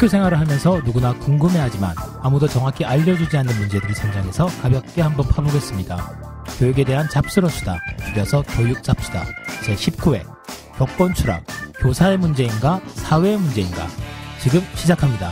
학교 생활을 하면서 누구나 궁금해하지만 아무도 정확히 알려주지 않는 문제들이 성장해서 가볍게 한번 파보겠습니다. 교육에 대한 잡스러 수다, 줄여서 교육잡수다. 제19회 교권 추락, 교사의 문제인가 사회의 문제인가, 지금 시작합니다.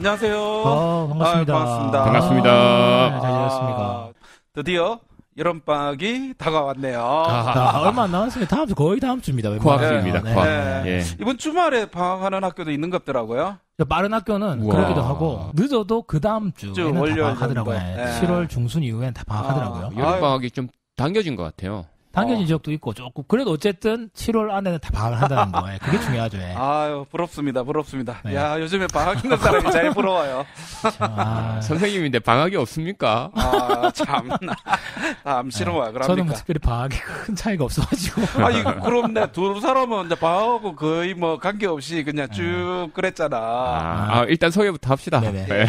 안녕하세요. 반갑습니다. 반갑습니다. 반갑습니다. 잘 지냈습니까? 드디어 여름방학이 다가왔네요. 얼마 안 남았으니까 거의 다음 주입니다. 코앞입니다. 네. 코앞. 네. 예. 이번 주말에 방학하는 학교도 있는 것 같더라고요. 빠른 학교는 우와. 그러기도 하고 늦어도 그 다음 주에는 다 월요일 방학하더라고요. 정도. 네. 7월 중순 이후엔 다 방학하더라고요. 여름방학이 좀 당겨진 것 같아요. 당겨진 지역도 있고 조금 그래도 어쨌든 7월 안에는 다 방학을 한다는 거예요. 그게 중요하죠. 예. 아유, 부럽습니다. 네. 야, 요즘에 방학 있는 사람이 제일 부러워요. 선생님인데 방학이 없습니까? 참 싫어요. 그럽니까? 저는 뭐 특별히 방학이 큰 차이가 없어가지고. 아니, 그럼 두 사람은 이제 방학하고 거의 뭐 관계없이 그냥 쭉 그랬잖아. 일단 소개부터 합시다. 네네. 네.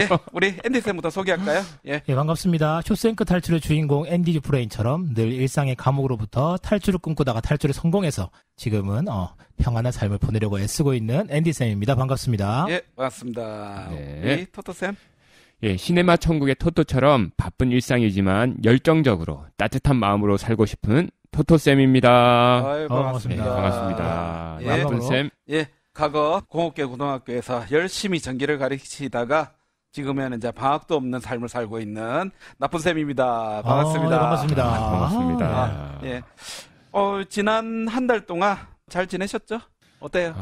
예, 우리 앤디쌤부터 소개할까요? 예. 예, 반갑습니다. 쇼생크 탈출의 주인공 앤디 듀프레인처럼 늘 일상의 감옥으로부터 탈출을 꿈꾸다가 탈출에 성공해서 지금은 평안한 삶을 보내려고 애쓰고 있는 앤디쌤입니다. 반갑습니다. 예, 반갑습니다. 네. 우리 토토쌤. 예, 시네마 천국의 토토처럼 바쁜 일상이지만 열정적으로 따뜻한 마음으로 살고 싶은 토토쌤입니다. 아유, 네, 반갑습니다. 반갑습니다. 예. 나쁜 쌤. 예, 과거 공업계 고등학교에서 열심히 전기를 가르치다가 지금은 이제 방학도 없는 삶을 살고 있는 나쁜 쌤입니다. 반갑습니다. 네, 반갑습니다. 반갑습니다. 예. 지난 한 달 동안 잘 지내셨죠? 어때요?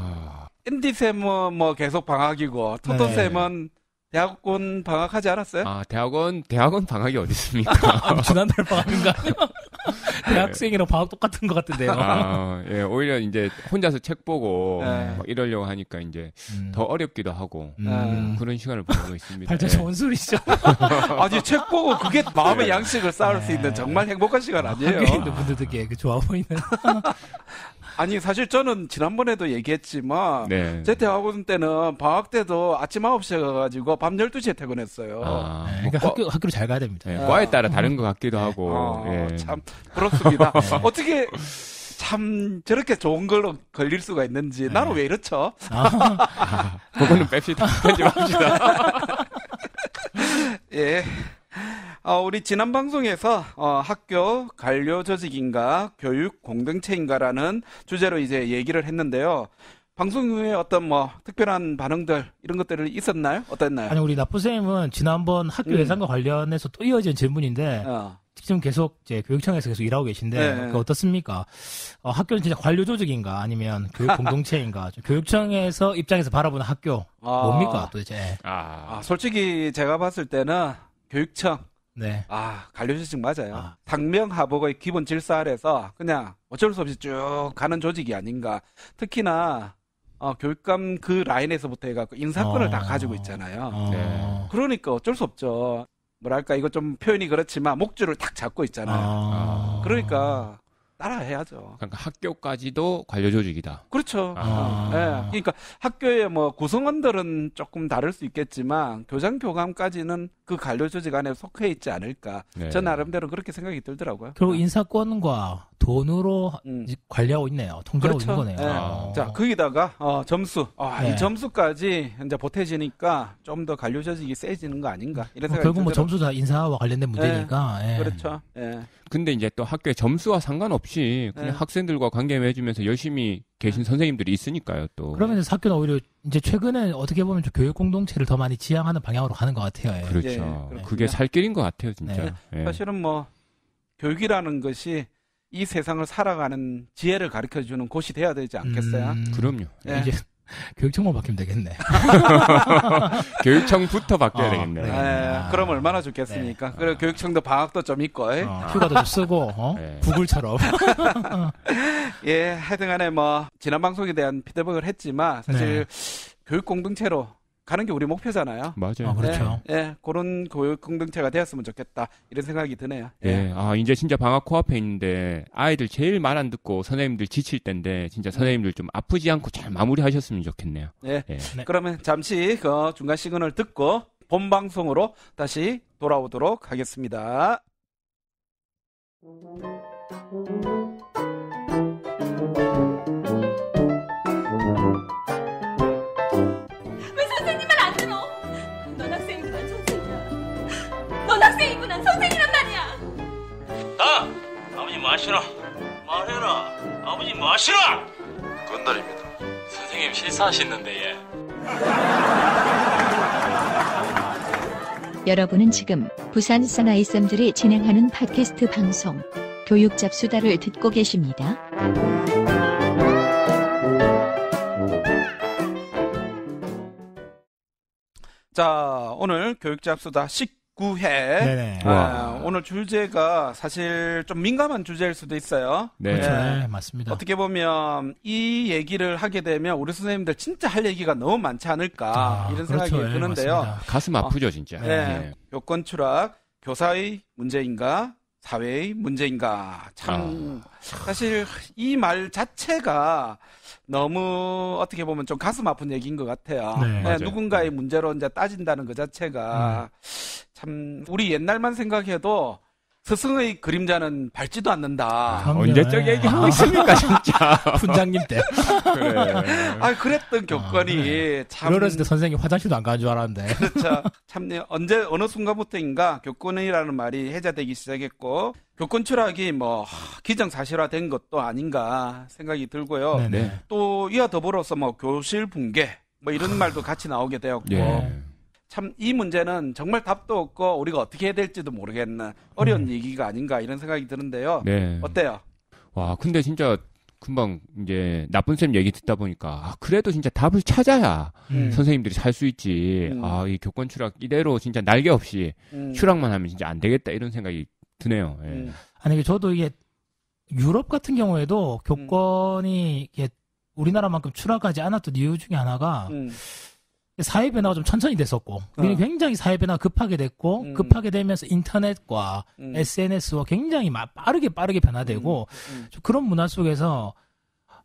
앤디 쌤은 뭐 계속 방학이고 토토 네. 쌤은 대학원 방학하지 않았어요? 대학원 방학이 어디 있습니까? 지난달 방학인가? 대학생이랑 방학 똑같은 것 같은데요. 예, 오히려 이제 혼자서 책 보고 네. 막 이러려고 하니까 이제 더 어렵기도 하고 그런 시간을 보내고 있습니다. 발전 좋은 소리죠. 아니, 책 보고 그게 마음의 양식을 쌓을 수 있는 정말 행복한 시간 아니에요? 학교에 있는 분들에게 좋아 보이는. 아니, 사실 저는 지난번에도 얘기했지만 네. 제 대학원 때는 방학 때도 아침 9시에 가가지고 밤 12시에 퇴근했어요. 그러니까 학교를 잘 가야 됩니다. 예, 과에 따라 다른 것 같기도 하고. 예. 참 부럽습니다. 어떻게 참 저렇게 좋은 걸로 걸릴 수가 있는지 나는 왜 이렇죠? 그거는 뺍시다. 편집합시다. 예. 우리 지난 방송에서 학교 관료 조직인가 교육 공동체인가라는 주제로 이제 얘기를 했는데요. 방송 후에 어떤 뭐 특별한 반응들 이런 것들이 있었나요? 어땠나요? 아니, 우리 나쁘쌤은 지난번 학교 예산과 관련해서 또 이어진 질문인데 지금 계속 이제 교육청에서 계속 일하고 계신데 네. 그거 어떻습니까? 학교는 진짜 관료 조직인가 아니면 교육 공동체인가? 교육청에서 입장에서 바라보는 학교 뭡니까 도대체? 솔직히 제가 봤을 때는 교육청 네. 관료 조직 맞아요. 당명하복의 기본 질서 아래서 그냥 어쩔 수 없이 쭉 가는 조직이 아닌가. 특히나 교육감 그 라인에서부터 해갖고 인사권을 다 가지고 있잖아요. 네. 그러니까 어쩔 수 없죠. 뭐랄까, 이거 좀 표현이 그렇지만 목줄을 탁 잡고 있잖아요. 그러니까 따라해야죠. 그러니까 학교까지도 관료 조직이다. 그렇죠. 예. 그러니까 학교의 뭐 구성원들은 조금 다를 수 있겠지만 교장 교감까지는 그 관료 조직 안에 속해 있지 않을까. 네. 저 나름대로 그렇게 생각이 들더라고요. 결국 인사권과 돈으로 관리하고 있네요. 통제하고 그렇죠. 있는 거네요. 자, 거기다가 점수. 네. 이 점수까지 이제 보태지니까 좀 더 관료 조직이 세지는 거 아닌가 이런 생각이 결국 뭐 들더라고요. 점수 다 인사와 관련된 문제니까. 예. 그렇죠. 예. 근데 이제 또 학교의 점수와 상관없이 그냥 학생들과 관계 맺으면서 열심히 계신 선생님들이 있으니까요, 또. 그러면서 학교는 오히려 이제 최근에 어떻게 보면 좀 교육 공동체를 더 많이 지향하는 방향으로 가는 것 같아요. 예. 그렇죠. 그렇습니다. 그게 살 길인 것 같아요, 진짜. 네. 예. 사실은 뭐 교육이라는 것이 이 세상을 살아가는 지혜를 가르쳐주는 곳이 돼야 되지 않겠어요? 그럼요. 네. 이제 교육청만 바뀌면 되겠네. 교육청부터 바뀌어야 되겠네. 네. 그럼 얼마나 좋겠습니까? 그리고 교육청도 방학도 좀 있고. 휴가도 좀 쓰고 네. 구글처럼. 예, 하여튼간에 뭐 지난 방송에 대한 피드백을 했지만 사실 교육 공동체로 가는 게 우리 목표잖아요. 맞아요. 그렇죠. 예, 그런 교육 공동체가 되었으면 좋겠다 이런 생각이 드네요. 예. 이제 진짜 방학 코앞에 있는데 아이들 제일 말 안 듣고 선생님들 지칠 때인데 진짜 선생님들 좀 아프지 않고 잘 마무리하셨으면 좋겠네요. 예. 예. 네. 그러면 잠시 그 중간 시그널 듣고 본 방송으로 다시 돌아오도록 하겠습니다. 왜 선생님 말 안 들어? 넌 학생이구나 선생이야. 넌 학생이구나 선생이란 말이야. 아버지 마시라. 말해라. 아버지 마시라. 건달입니다. 선생님 실수하셨는데 예. 여러분은 지금 부산 사나이 쌤들이 진행하는 팟캐스트 방송 교육 잡수다를 듣고 계십니다. 자, 오늘 교육잡수다 19회. 네네. 오늘 주제가 사실 좀 민감한 주제일 수도 있어요. 네. 그렇죠. 네, 맞습니다. 어떻게 보면 이 얘기를 하게 되면 우리 선생님들 진짜 할 얘기가 너무 많지 않을까 이런 생각이 그렇죠. 예, 드는데요. 맞습니다. 가슴 아프죠, 진짜. 네. 예. 교권 추락, 교사의 문제인가, 사회의 문제인가. 참 사실 이 말 자체가 너무 어떻게 보면 좀 가슴 아픈 얘기인 것 같아요. 네. 맞아요. 누군가의 문제로 이제 따진다는 것 자체가 참 우리 옛날만 생각해도 스승의 그림자는 밟지도 않는다. 그럼요. 언제적 네. 얘기하고 있습니까, 진짜. 훈장님 때. 그래. 그랬던 교권이 참 어렸을 때 선생님 화장실도 안 가는 줄 알았는데. 그렇죠. 참 어느 순간부터인가 교권이라는 말이 해제되기 시작했고 교권 추락이 뭐 기정사실화된 것도 아닌가 생각이 들고요. 네네. 네. 또 이와 더불어서 뭐 교실 붕괴 뭐 이런 말도 같이 나오게 되었고 예. 참 이 문제는 정말 답도 없고 우리가 어떻게 해야 될지도 모르겠는 어려운 얘기가 아닌가 이런 생각이 드는데요. 네. 어때요? 와, 근데 진짜 금방 이제 나쁜 쌤 얘기 듣다 보니까 그래도 진짜 답을 찾아야 선생님들이 살 수 있지. 이 교권 추락 이대로 진짜 날개 없이 추락만 하면 진짜 안 되겠다 이런 생각이 드네요. 예. 아니, 저도 이게 유럽 같은 경우에도 교권이 이게 우리나라만큼 추락하지 않았던 이유 중에 하나가 사회 변화가 좀 천천히 됐었고, 우리는 굉장히 사회 변화가 급하게 됐고, 급하게 되면서 인터넷과 SNS와 굉장히 빠르게 변화되고, 좀 그런 문화 속에서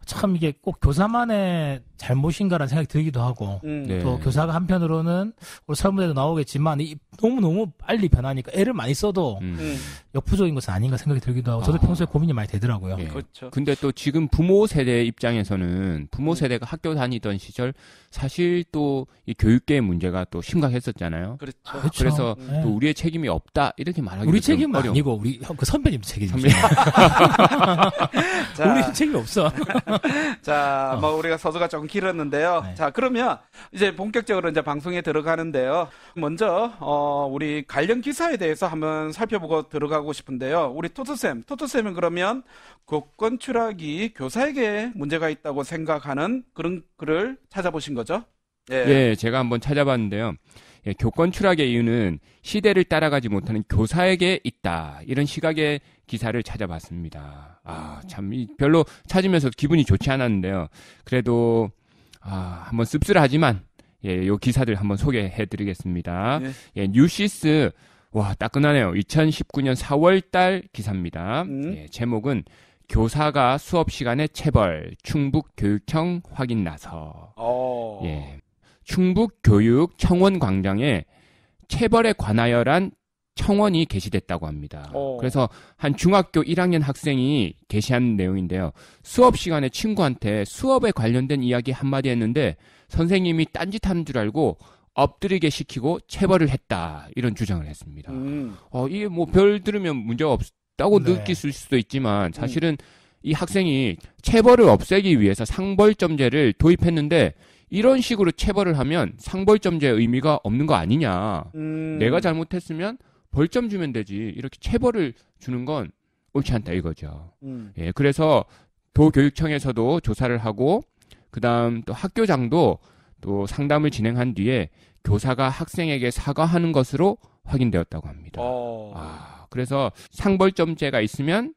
참 이게 꼭 교사만의 잘못인가라는 생각이 들기도 하고, 네. 또 교사가 한편으로는 우리 설문에도 나오겠지만 너무너무 빨리 변하니까 애를 많이 써도 역부족인 것은 아닌가 생각이 들기도 하고, 저도 평소에 고민이 많이 되더라고요. 예. 그렇죠. 근데 또 지금 부모 세대 입장에서는 부모 세대가 학교 다니던 시절 사실 또 이 교육계의 문제가 또 심각했었잖아요. 그렇죠. 그렇죠. 그래서 네. 또 우리의 책임이 없다 이렇게 말하기 우리 책임은 아니고 우리 그 선배님 책임이죠. 자, 우리 책임이 없어. 자, 뭐 우리가 서두가 조금 길었는데요. 네. 자, 그러면 이제 본격적으로 이제 방송에 들어가는데요. 먼저 우리 관련 기사에 대해서 한번 살펴보고 들어가고 싶은데요. 우리 토토쌤은 그러면 교권 추락이 교사에게 문제가 있다고 생각하는 그런 글을 찾아보신 거죠? 예, 제가 한번 찾아봤는데요. 예, 교권 추락의 이유는 시대를 따라가지 못하는 교사에게 있다. 이런 시각의 기사를 찾아봤습니다. 참 별로 찾으면서 기분이 좋지 않았는데요. 그래도 한번 씁쓸하지만 요 기사들 한번 소개해 드리겠습니다. 예, 뉴시스 따끈하네요. 2019년 4월 달 기사입니다. 예, 제목은 교사가 수업 시간에 체벌, 충북교육청 확인 나서. 예. 충북교육청원광장에 체벌에 관하여란 청원이 게시됐다고 합니다. 그래서 한 중학교 1학년 학생이 게시한 내용인데요. 수업 시간에 친구한테 수업에 관련된 이야기 한마디 했는데 선생님이 딴짓하는 줄 알고 엎드리게 시키고 체벌을 했다. 이런 주장을 했습니다. 이게 뭐 별 들으면 문제가 없다고 네. 느끼실 수도 있지만 사실은 이 학생이 체벌을 없애기 위해서 상벌점제를 도입했는데 이런 식으로 체벌을 하면 상벌점제의 의미가 없는 거 아니냐. 내가 잘못했으면 벌점 주면 되지. 이렇게 체벌을 주는 건 옳지 않다 이거죠. 예, 그래서 도교육청에서도 조사를 하고 그다음 또 학교장도 또 상담을 진행한 뒤에 교사가 학생에게 사과하는 것으로 확인되었다고 합니다. 그래서 상벌점제가 있으면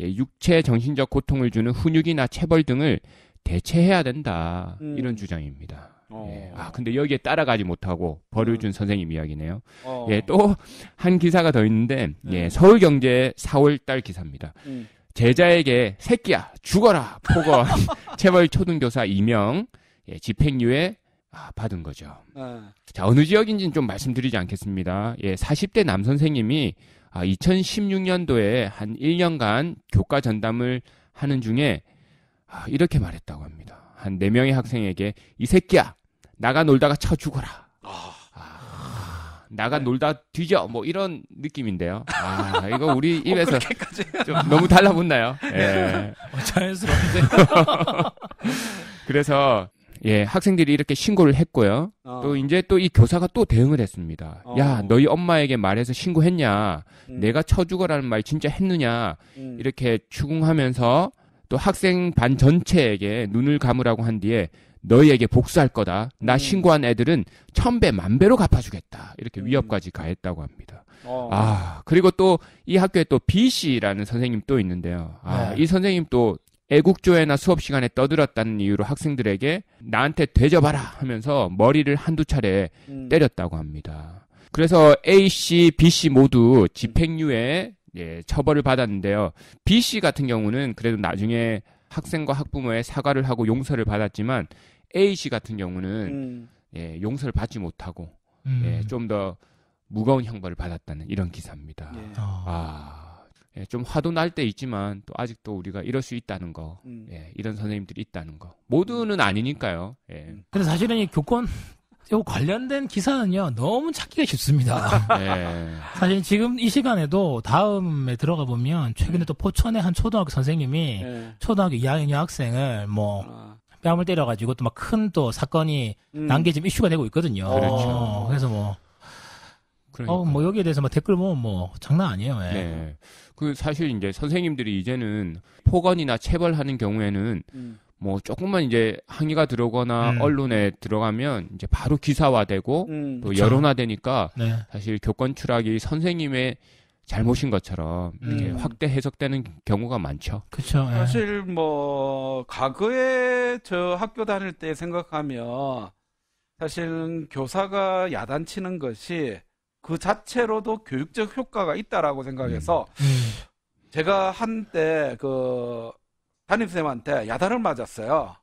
육체 정신적 고통을 주는 훈육이나 체벌 등을 대체해야 된다. 이런 주장입니다. 예. 근데 여기에 따라가지 못하고 벌을 준 선생님 이야기네요. 예, 또 한 기사가 더 있는데, 예, 서울경제 4월달 기사입니다. 제자에게 새끼야 죽어라 포건 체벌 초등교사 2명, 예, 집행유예 받은 거죠. 네. 자, 어느 지역인지는 좀 말씀드리지 않겠습니다. 예, 40대 남 선생님이 2016년도에 한 1년간 교과 전담을 하는 중에 이렇게 말했다고 합니다. 한 4명의 학생에게 이 새끼야 나가 놀다가 쳐 죽어라. 나가 놀다 뒤져 뭐 이런 느낌인데요. 이거 우리 입에서 좀 너무 달라붙나요? 예. 자연스러운데. 그래서 예, 학생들이 이렇게 신고를 했고요. 또 이제 또 이 교사가 또 대응을 했습니다. 야, 너희 엄마에게 말해서 신고했냐? 내가 쳐 죽어라는 말 진짜 했느냐? 이렇게 추궁하면서 또 학생 반 전체에게 눈을 감으라고 한 뒤에 너희에게 복수할 거다. 나 신고한 애들은 1000배, 10,000배로 갚아주겠다. 이렇게 위협까지 가했다고 합니다. 그리고 또 이 학교에 또 B씨라는 선생님 또 있는데요. 이 선생님 또 애국조회나 수업 시간에 떠들었다는 이유로 학생들에게 나한테 대접하라 하면서 머리를 한두 차례 때렸다고 합니다. 그래서 A씨, B씨 모두 집행유예 처벌을 받았는데요. B씨 같은 경우는 그래도 나중에 학생과 학부모의 사과를 하고 용서를 받았지만 A씨 같은 경우는 용서를 받지 못하고 좀 더 무거운 형벌을 받았다는 이런 기사입니다. 좀 화도 날 때 있지만 또 아직도 우리가 이럴 수 있다는 거, 이런 선생님들이 있다는 거. 모두는 아니니까요. 근데 사실은 이 교권 관련된 기사는요 너무 찾기가 쉽습니다. 사실 지금 이 시간에도 다음에 들어가 보면 최근에 또 포천의 한 초등학교 선생님이 초등학교 2학년 여학생을 뭐 뺨을 때려가지고 또 막 큰 또 사건이 난 게 지금 이슈가 되고 있거든요. 그렇죠. 그래서 뭐 여기에 대해서 뭐 댓글 보면 뭐 장난 아니에요. 네. 그 사실 이제 선생님들이 이제는 폭언이나 체벌하는 경우에는 뭐 조금만 이제 항의가 들어오거나 언론에 들어가면 이제 바로 기사화되고 또 그쵸. 여론화되니까 사실 교권 추락이 선생님의 잘못인 것처럼 이렇게 확대 해석되는 경우가 많죠. 그렇죠. 사실 뭐 과거에 저 학교 다닐 때 생각하면 사실 교사가 야단치는 것이 그 자체로도 교육적 효과가 있다라고 생각해서 제가 한때 그 담임쌤한테 야단을 맞았어요.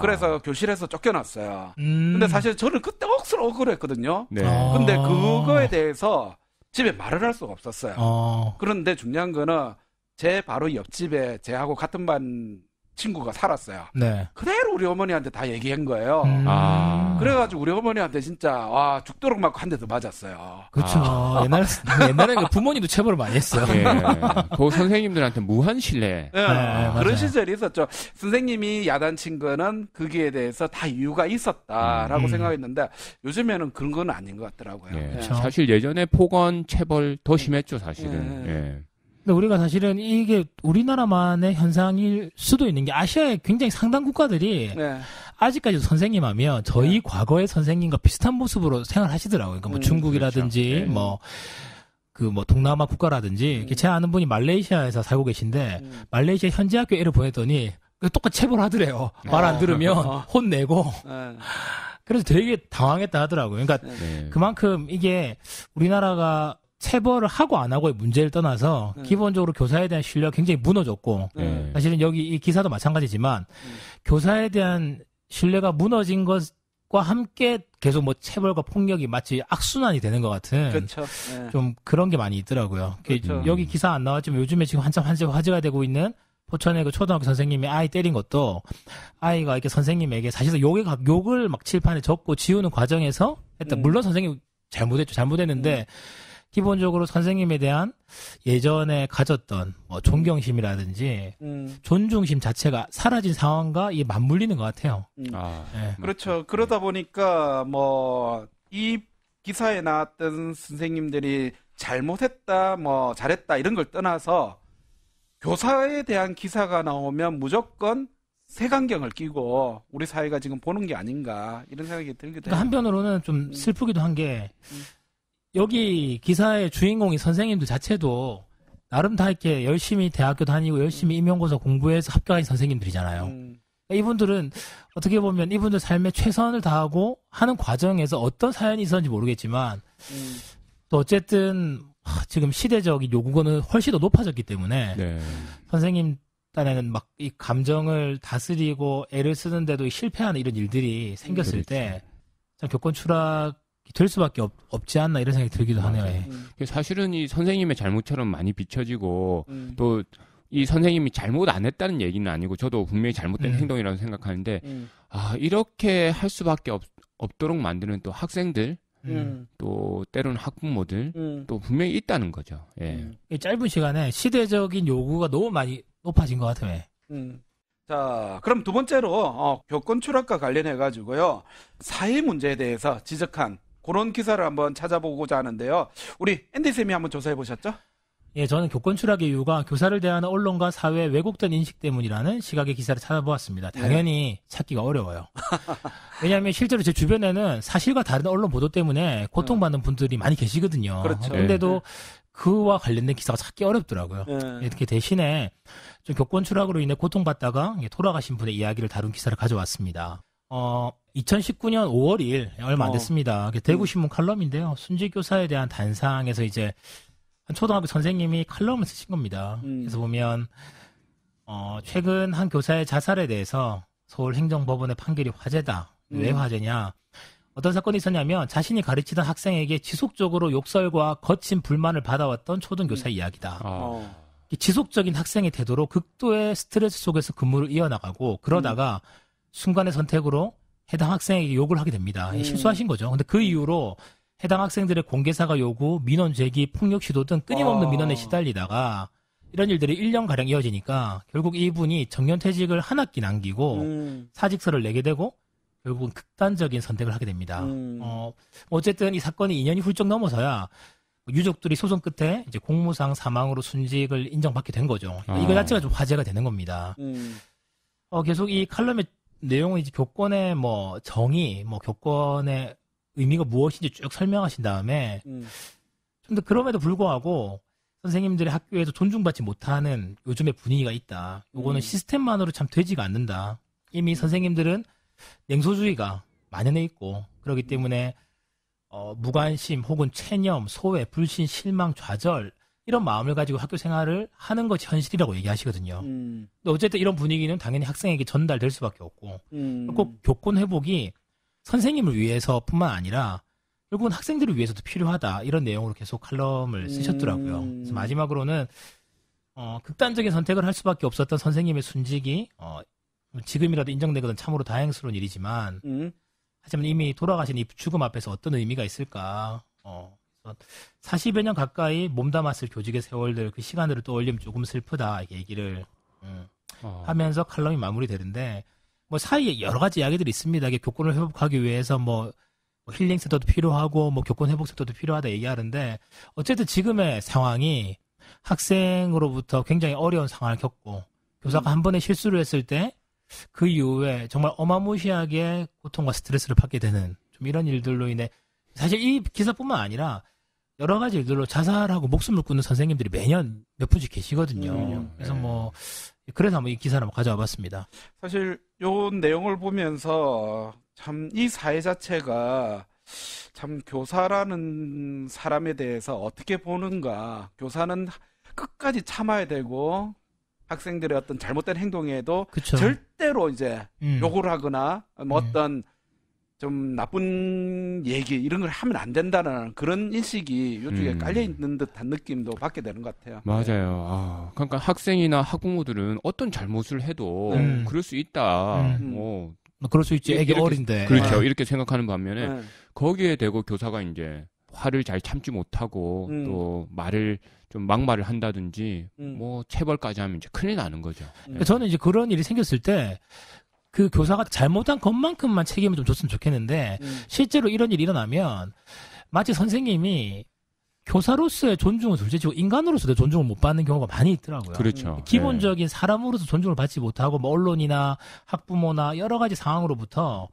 그래서 교실에서 쫓겨났어요. 근데 사실 저는 그때 억수로 억울했거든요. 근데 그거에 대해서 집에 말을 할 수가 없었어요. 그런데 중요한 거는 제 바로 옆집에 제하고 같은 반 친구가 살았어요. 그대로 우리 어머니한테 다 얘기한 거예요. 그래가지고 우리 어머니한테 진짜 죽도록 맞고 한 대도 맞았어요. 그렇죠. 옛날에는 부모님도 체벌을 많이 했어요. 그 선생님들한테 무한 신뢰. 그런 시절이 있었죠. 선생님이 야단친 거는 거기에 대해서 다 이유가 있었다라고 생각했는데 요즘에는 그런 건 아닌 것 같더라고요. 사실 예전에 폭언, 체벌 더 심했죠, 사실은. 근데 우리가 사실은 이게 우리나라만의 현상일 수도 있는 게 아시아의 굉장히 상당 국가들이 아직까지도 선생님 하면 저희 과거의 선생님과 비슷한 모습으로 생활하시더라고요. 그러니까 뭐 중국이라든지 뭐 동남아 국가라든지 제가 아는 분이 말레이시아에서 살고 계신데 말레이시아 현지 학교 애를 보냈더니 똑같이 체벌하더래요. 말 안 들으면 혼내고. 그래서 되게 당황했다 하더라고요. 그러니까 그만큼 이게 우리나라가 체벌을 하고 안 하고의 문제를 떠나서 기본적으로 교사에 대한 신뢰가 굉장히 무너졌고 사실은 여기 이 기사도 마찬가지지만 교사에 대한 신뢰가 무너진 것과 함께 계속 뭐 체벌과 폭력이 마치 악순환이 되는 것 같은 그렇죠. 좀 그런 게 많이 있더라고요. 그렇죠. 여기 기사 안 나왔지만 요즘에 지금 한참 화제가 되고 있는 포천의 그 초등학교 선생님이 아이 때린 것도 아이가 이렇게 선생님에게 사실은 욕을 막 칠판에 적고 지우는 과정에서 했다. 물론 선생님 잘못했는데 기본적으로 선생님에 대한 예전에 가졌던 뭐 존경심이라든지 존중심 자체가 사라진 상황과 이게 맞물리는 것 같아요. 그렇죠. 그러다 보니까 뭐 이 기사에 나왔던 선생님들이 잘못했다, 뭐 잘했다 이런 걸 떠나서 교사에 대한 기사가 나오면 무조건 색안경을 끼고 우리 사회가 지금 보는 게 아닌가 이런 생각이 들게 돼요. 그러니까 한편으로는 좀 슬프기도 한 게 여기 기사의 주인공이 선생님들 자체도 나름 다 이렇게 열심히 대학교 다니고 열심히 임용고사 공부해서 합격한 선생님들이잖아요. 이분들은 어떻게 보면 이분들 삶에 최선을 다하고 하는 과정에서 어떤 사연이 있었는지 모르겠지만 또 어쨌든 지금 시대적인 요구는 훨씬 더 높아졌기 때문에 선생님 딴에는 막 이 감정을 다스리고 애를 쓰는데도 실패하는 이런 일들이 생겼을 그렇죠. 때 참 교권 추락이 될 수밖에 없지 않나 이런 생각이 들기도 하네요. 예. 사실은 이 선생님의 잘못처럼 많이 비춰지고 또 이 선생님이 잘못 안 했다는 얘기는 아니고 저도 분명히 잘못된 행동이라고 생각하는데 이렇게 할 수밖에 없도록 만드는 또 학생들 또 때로는 학부모들 또 분명히 있다는 거죠. 예. 이 짧은 시간에 시대적인 요구가 너무 많이 높아진 것 같아요. 자, 그럼 두 번째로 교권 추락과 관련해 가지고요. 사회 문제에 대해서 지적한 그런 기사를 한번 찾아보고자 하는데요. 우리 앤디 쌤이 한번 조사해 보셨죠? 예, 저는 교권 추락의 이유가 교사를 대하는 언론과 사회의 왜곡된 인식 때문이라는 시각의 기사를 찾아보았습니다. 당연히 찾기가 어려워요. 왜냐하면 실제로 제 주변에는 사실과 다른 언론 보도 때문에 고통받는 분들이 많이 계시거든요. 그렇죠. 근데도 그와 관련된 기사가 찾기 어렵더라고요. 이렇게 대신에 좀 교권 추락으로 인해 고통받다가 돌아가신 분의 이야기를 다룬 기사를 가져왔습니다. 2019년 5월 2일 얼마 안 됐습니다. 대구신문 칼럼인데요. 순직교사에 대한 단상에서 이제 한 초등학교 선생님이 칼럼을 쓰신 겁니다. 그래서 보면 최근 한 교사의 자살에 대해서 서울행정법원의 판결이 화제다. 왜 화제냐? 어떤 사건이 있었냐면 자신이 가르치던 학생에게 지속적으로 욕설과 거친 불만을 받아왔던 초등교사의 이야기다. 지속적인 학생의 태도로 극도의 스트레스 속에서 근무를 이어나가고 그러다가 순간의 선택으로 해당 학생에게 욕을 하게 됩니다. 실수하신 거죠. 근데 그 이후로 해당 학생들의 공개사과 요구, 민원 제기, 폭력 시도 등 끊임없는 민원에 시달리다가 이런 일들이 1년가량 이어지니까 결국 이분이 정년퇴직을 한 학기 남기고 사직서를 내게 되고 결국은 극단적인 선택을 하게 됩니다. 어쨌든 이 사건이 2년이 훌쩍 넘어서야 유족들이 소송 끝에 이제 공무상 사망으로 순직을 인정받게 된 거죠. 이거 자체가 좀 화제가 되는 겁니다. 계속 이 칼럼의 내용은 이제 교권의 뭐 정의, 뭐 교권의 의미가 무엇인지 쭉 설명하신 다음에 근데 그럼에도 불구하고 선생님들이 학교에서 존중받지 못하는 요즘의 분위기가 있다. 요거는 시스템만으로 참 되지가 않는다. 이미 선생님들은 냉소주의가 만연해 있고 그렇기 때문에 무관심 혹은 체념, 소외, 불신, 실망, 좌절 이런 마음을 가지고 학교 생활을 하는 것이 현실이라고 얘기하시거든요. 근데 어쨌든 이런 분위기는 당연히 학생에게 전달될 수밖에 없고 꼭 교권 회복이 선생님을 위해서뿐만 아니라 결국은 학생들을 위해서도 필요하다. 이런 내용으로 계속 칼럼을 쓰셨더라고요. 그래서 마지막으로는 극단적인 선택을 할 수밖에 없었던 선생님의 순직이 지금이라도 인정되거든 참으로 다행스러운 일이지만 하지만 이미 돌아가신 이 죽음 앞에서 어떤 의미가 있을까. 40여 년 가까이 몸담았을 교직의 세월들 그 시간들을 떠올리면 조금 슬프다. 이렇게 얘기를 하면서 칼럼이 마무리되는데 뭐 사이에 여러 가지 이야기들이 있습니다. 이게 교권을 회복하기 위해서 뭐 힐링 센터도 필요하고 뭐 교권 회복 센터도 필요하다 얘기하는데 어쨌든 지금의 상황이 학생으로부터 굉장히 어려운 상황을 겪고 교사가 한 번의 실수를 했을 때 그 이후에 정말 어마무시하게 고통과 스트레스를 받게 되는 좀 이런 일들로 인해 사실 이 기사뿐만 아니라 여러 가지 일들로 자살하고 목숨을 끊는 선생님들이 매년 몇 분씩 계시거든요. 그래서 뭐 그래서 한번 이 기사를 한번 가져와 봤습니다. 사실 요 내용을 보면서 참 이 사회 자체가 참 교사라는 사람에 대해서 어떻게 보는가. 교사는 끝까지 참아야 되고 학생들의 어떤 잘못된 행동에도 그쵸. 절대로 이제 욕을 하거나 뭐 어떤 좀 나쁜 얘기 이런 걸 하면 안 된다는 그런 인식이 요쪽에 깔려 있는 듯한 느낌도 받게 되는 것 같아요. 맞아요. 그러니까 학생이나 학부모들은 어떤 잘못을 해도 그럴 수 있다. 그럴 수 있지. 애기 어린데. 그렇죠. 이렇게 생각하는 반면에 거기에 대고 교사가 이제 화를 잘 참지 못하고 또 말을 좀 막말을 한다든지 뭐 체벌까지 하면 이제 큰일 나는 거죠. 저는 이제 그런 일이 생겼을 때 그 교사가 잘못한 것만큼만 책임을 좀 줬으면 좋겠는데 실제로 이런 일이 일어나면 마치 선생님이 교사로서의 존중을 둘째치고 인간으로서의 존중을 못 받는 경우가 많이 있더라고요. 그렇죠. 기본적인 사람으로서 존중을 받지 못하고 뭐 언론이나 학부모나 여러 가지 상황으로부터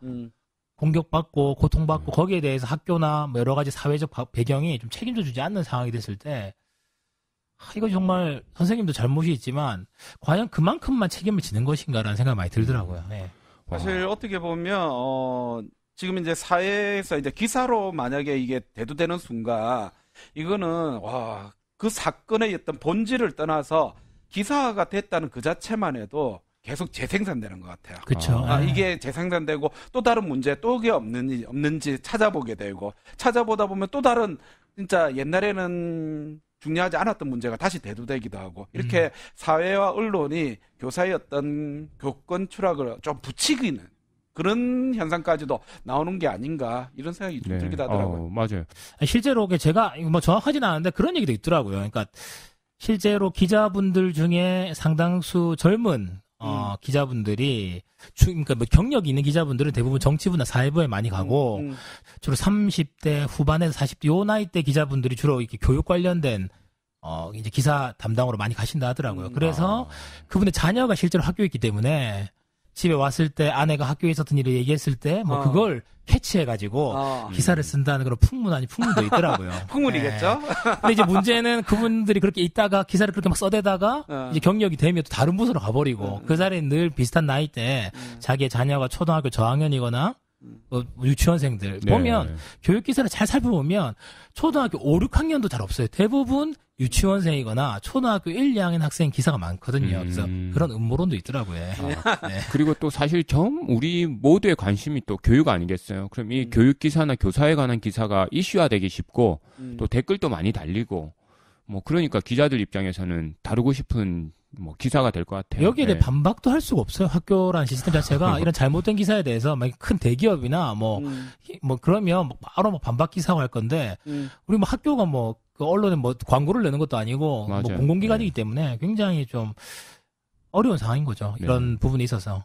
공격받고 고통받고 거기에 대해서 학교나 뭐 여러 가지 사회적 배경이 좀 책임져 주지 않는 상황이 됐을 때 이거 정말 선생님도 잘못이 있지만 과연 그만큼만 책임을 지는 것인가라는 생각이 많이 들더라고요. 네. 사실 어떻게 보면 지금 이제 사회에서 이제 기사로 만약에 이게 대두되는 순간 이거는 그 사건의 어떤 본질을 떠나서 기사가 됐다는 그 자체만 해도 계속 재생산되는 것 같아요. 그렇죠. 이게 재생산되고 또 다른 문제 또 그게 없는지 찾아보게 되고 찾아보다 보면 또 다른 진짜 옛날에는 중요하지 않았던 문제가 다시 대두되기도 하고 이렇게 사회와 언론이 교사의 어떤 교권 추락을 좀 부추기는 그런 현상까지도 나오는 게 아닌가 이런 생각이 좀 들기도 하더라고요. 맞아요. 실제로 제가 뭐 정확하지는 않은데 그런 얘기도 있더라고요. 그러니까 실제로 기자분들 중에 상당수 젊은 기자분들이 그러니까 뭐 경력이 있는 기자분들은 대부분 정치부나 사회부에 많이 가고 주로 30대 후반에서 40대 요 나이대 기자분들이 주로 이렇게 교육 관련된 이제 기사 담당으로 많이 가신다 하더라고요. 그래서 그분의 자녀가 실제로 학교에 있기 때문에 집에 왔을 때 아내가 학교에 있었던 일을 얘기했을 때 뭐 그걸 캐치해가지고 기사를 쓴다는 그런 풍문 아닌 풍문도 있더라고요. 풍문이겠죠? 네. 근데 이제 문제는 그분들이 그렇게 있다가 기사를 그렇게 막 써대다가 이제 경력이 되면 또 다른 부서로 가버리고 그 자리에 늘 비슷한 나이대 자기의 자녀가 초등학교 저학년이거나 유치원생들 보면 교육 기사를 잘 살펴보면 초등학교 5, 6학년도 잘 없어요. 대부분 유치원생이거나 초등학교 1, 2학년 학생 기사가 많거든요. 그래서 그런 음모론도 있더라고요. 네. 그리고 또 사실 우리 모두의 관심이 또 교육 아니겠어요? 그럼 이 교육 기사나 교사에 관한 기사가 이슈화되기 쉽고 또 댓글도 많이 달리고 뭐 그러니까 기자들 입장에서는 다루고 싶은 뭐 기사가 될 것 같아요. 여기에 대해 반박도 할 수가 없어요. 학교라는 시스템 자체가 이런 잘못된 기사에 대해서 막 큰 대기업이나 뭐 그러면 바로 반박 기사가 할 건데 우리 뭐 학교가 뭐 그 언론에 뭐 광고를 내는 것도 아니고 뭐 공공기관이기 때문에 굉장히 좀 어려운 상황인 거죠. 이런 부분에 있어서.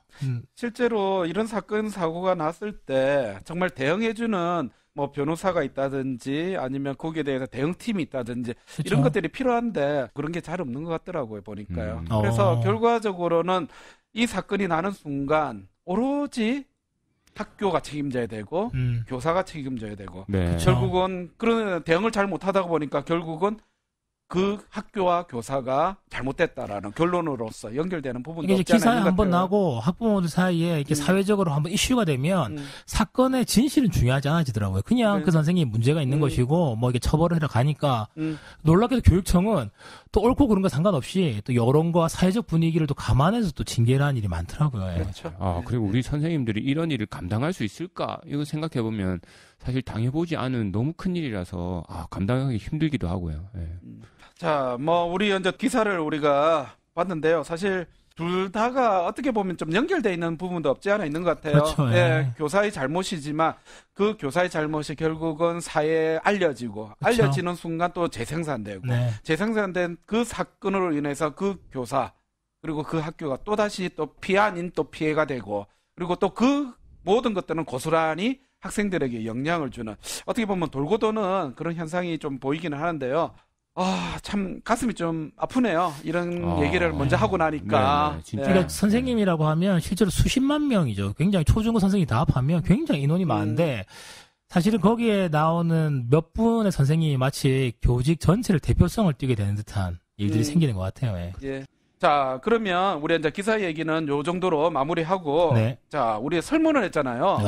실제로 이런 사건 사고가 났을 때 정말 대응해주는 뭐 변호사가 있다든지 아니면 거기에 대해서 대응팀이 있다든지 그쵸? 이런 것들이 필요한데 그런 게 잘 없는 것 같더라고요 보니까요. 그래서 결과적으로는 이 사건이 나는 순간 오로지 학교가 책임져야 되고 교사가 책임져야 되고 결국은 그런 대응을 잘 못하다 보니까 결국은 그 학교와 교사가 잘못됐다라는 결론으로서 연결되는 부분도 이게 없지 않아 기사에 있는 것 한번 같아요. 나고 학부모들 사이에 이렇게 사회적으로 한번 이슈가 되면 사건의 진실은 중요하지 않아지더라고요. 그냥 그 선생님이 문제가 있는 것이고 뭐 이게 처벌을 하러 가니까 놀랍게도 교육청은 또 옳고 그런 거 상관없이 또 여론과 사회적 분위기를 또 감안해서 또 징계를 하는 일이 많더라고요. 그렇죠. 그리고 우리 선생님들이 이런 일을 감당할 수 있을까? 이거 생각해 보면 사실 당해보지 않은 너무 큰 일이라서 감당하기 힘들기도 하고요. 자, 뭐 우리 이제 기사를 우리가 봤는데요. 사실 둘 다가 어떻게 보면 좀 연결되어 있는 부분도 없지 않아 있는 것 같아요. 그렇죠, 교사의 잘못이지만 그 교사의 잘못이 결국은 사회에 알려지고 그렇죠. 알려지는 순간 또 재생산되고 재생산된 그 사건으로 인해서 그 교사 그리고 그 학교가 또다시 또 피해 아닌 또 피해가 되고 그리고 또 그 모든 것들은 고스란히 학생들에게 영향을 주는 어떻게 보면 돌고 도는 그런 현상이 좀 보이기는 하는데요. 참 가슴이 좀 아프네요. 이런 얘기를 먼저 하고 나니까. 진짜. 그러니까 선생님이라고 하면 실제로 수십만 명이죠. 굉장히 초중고 선생님이 다 합하면 굉장히 인원이 많은데 사실은 거기에 나오는 몇 분의 선생님이 마치 교직 전체를 대표성을 띠게 되는 듯한 일들이 생기는 것 같아요. 예. 자, 그러면 우리 이제 기사 얘기는 요 정도로 마무리하고 자, 우리 설문을 했잖아요.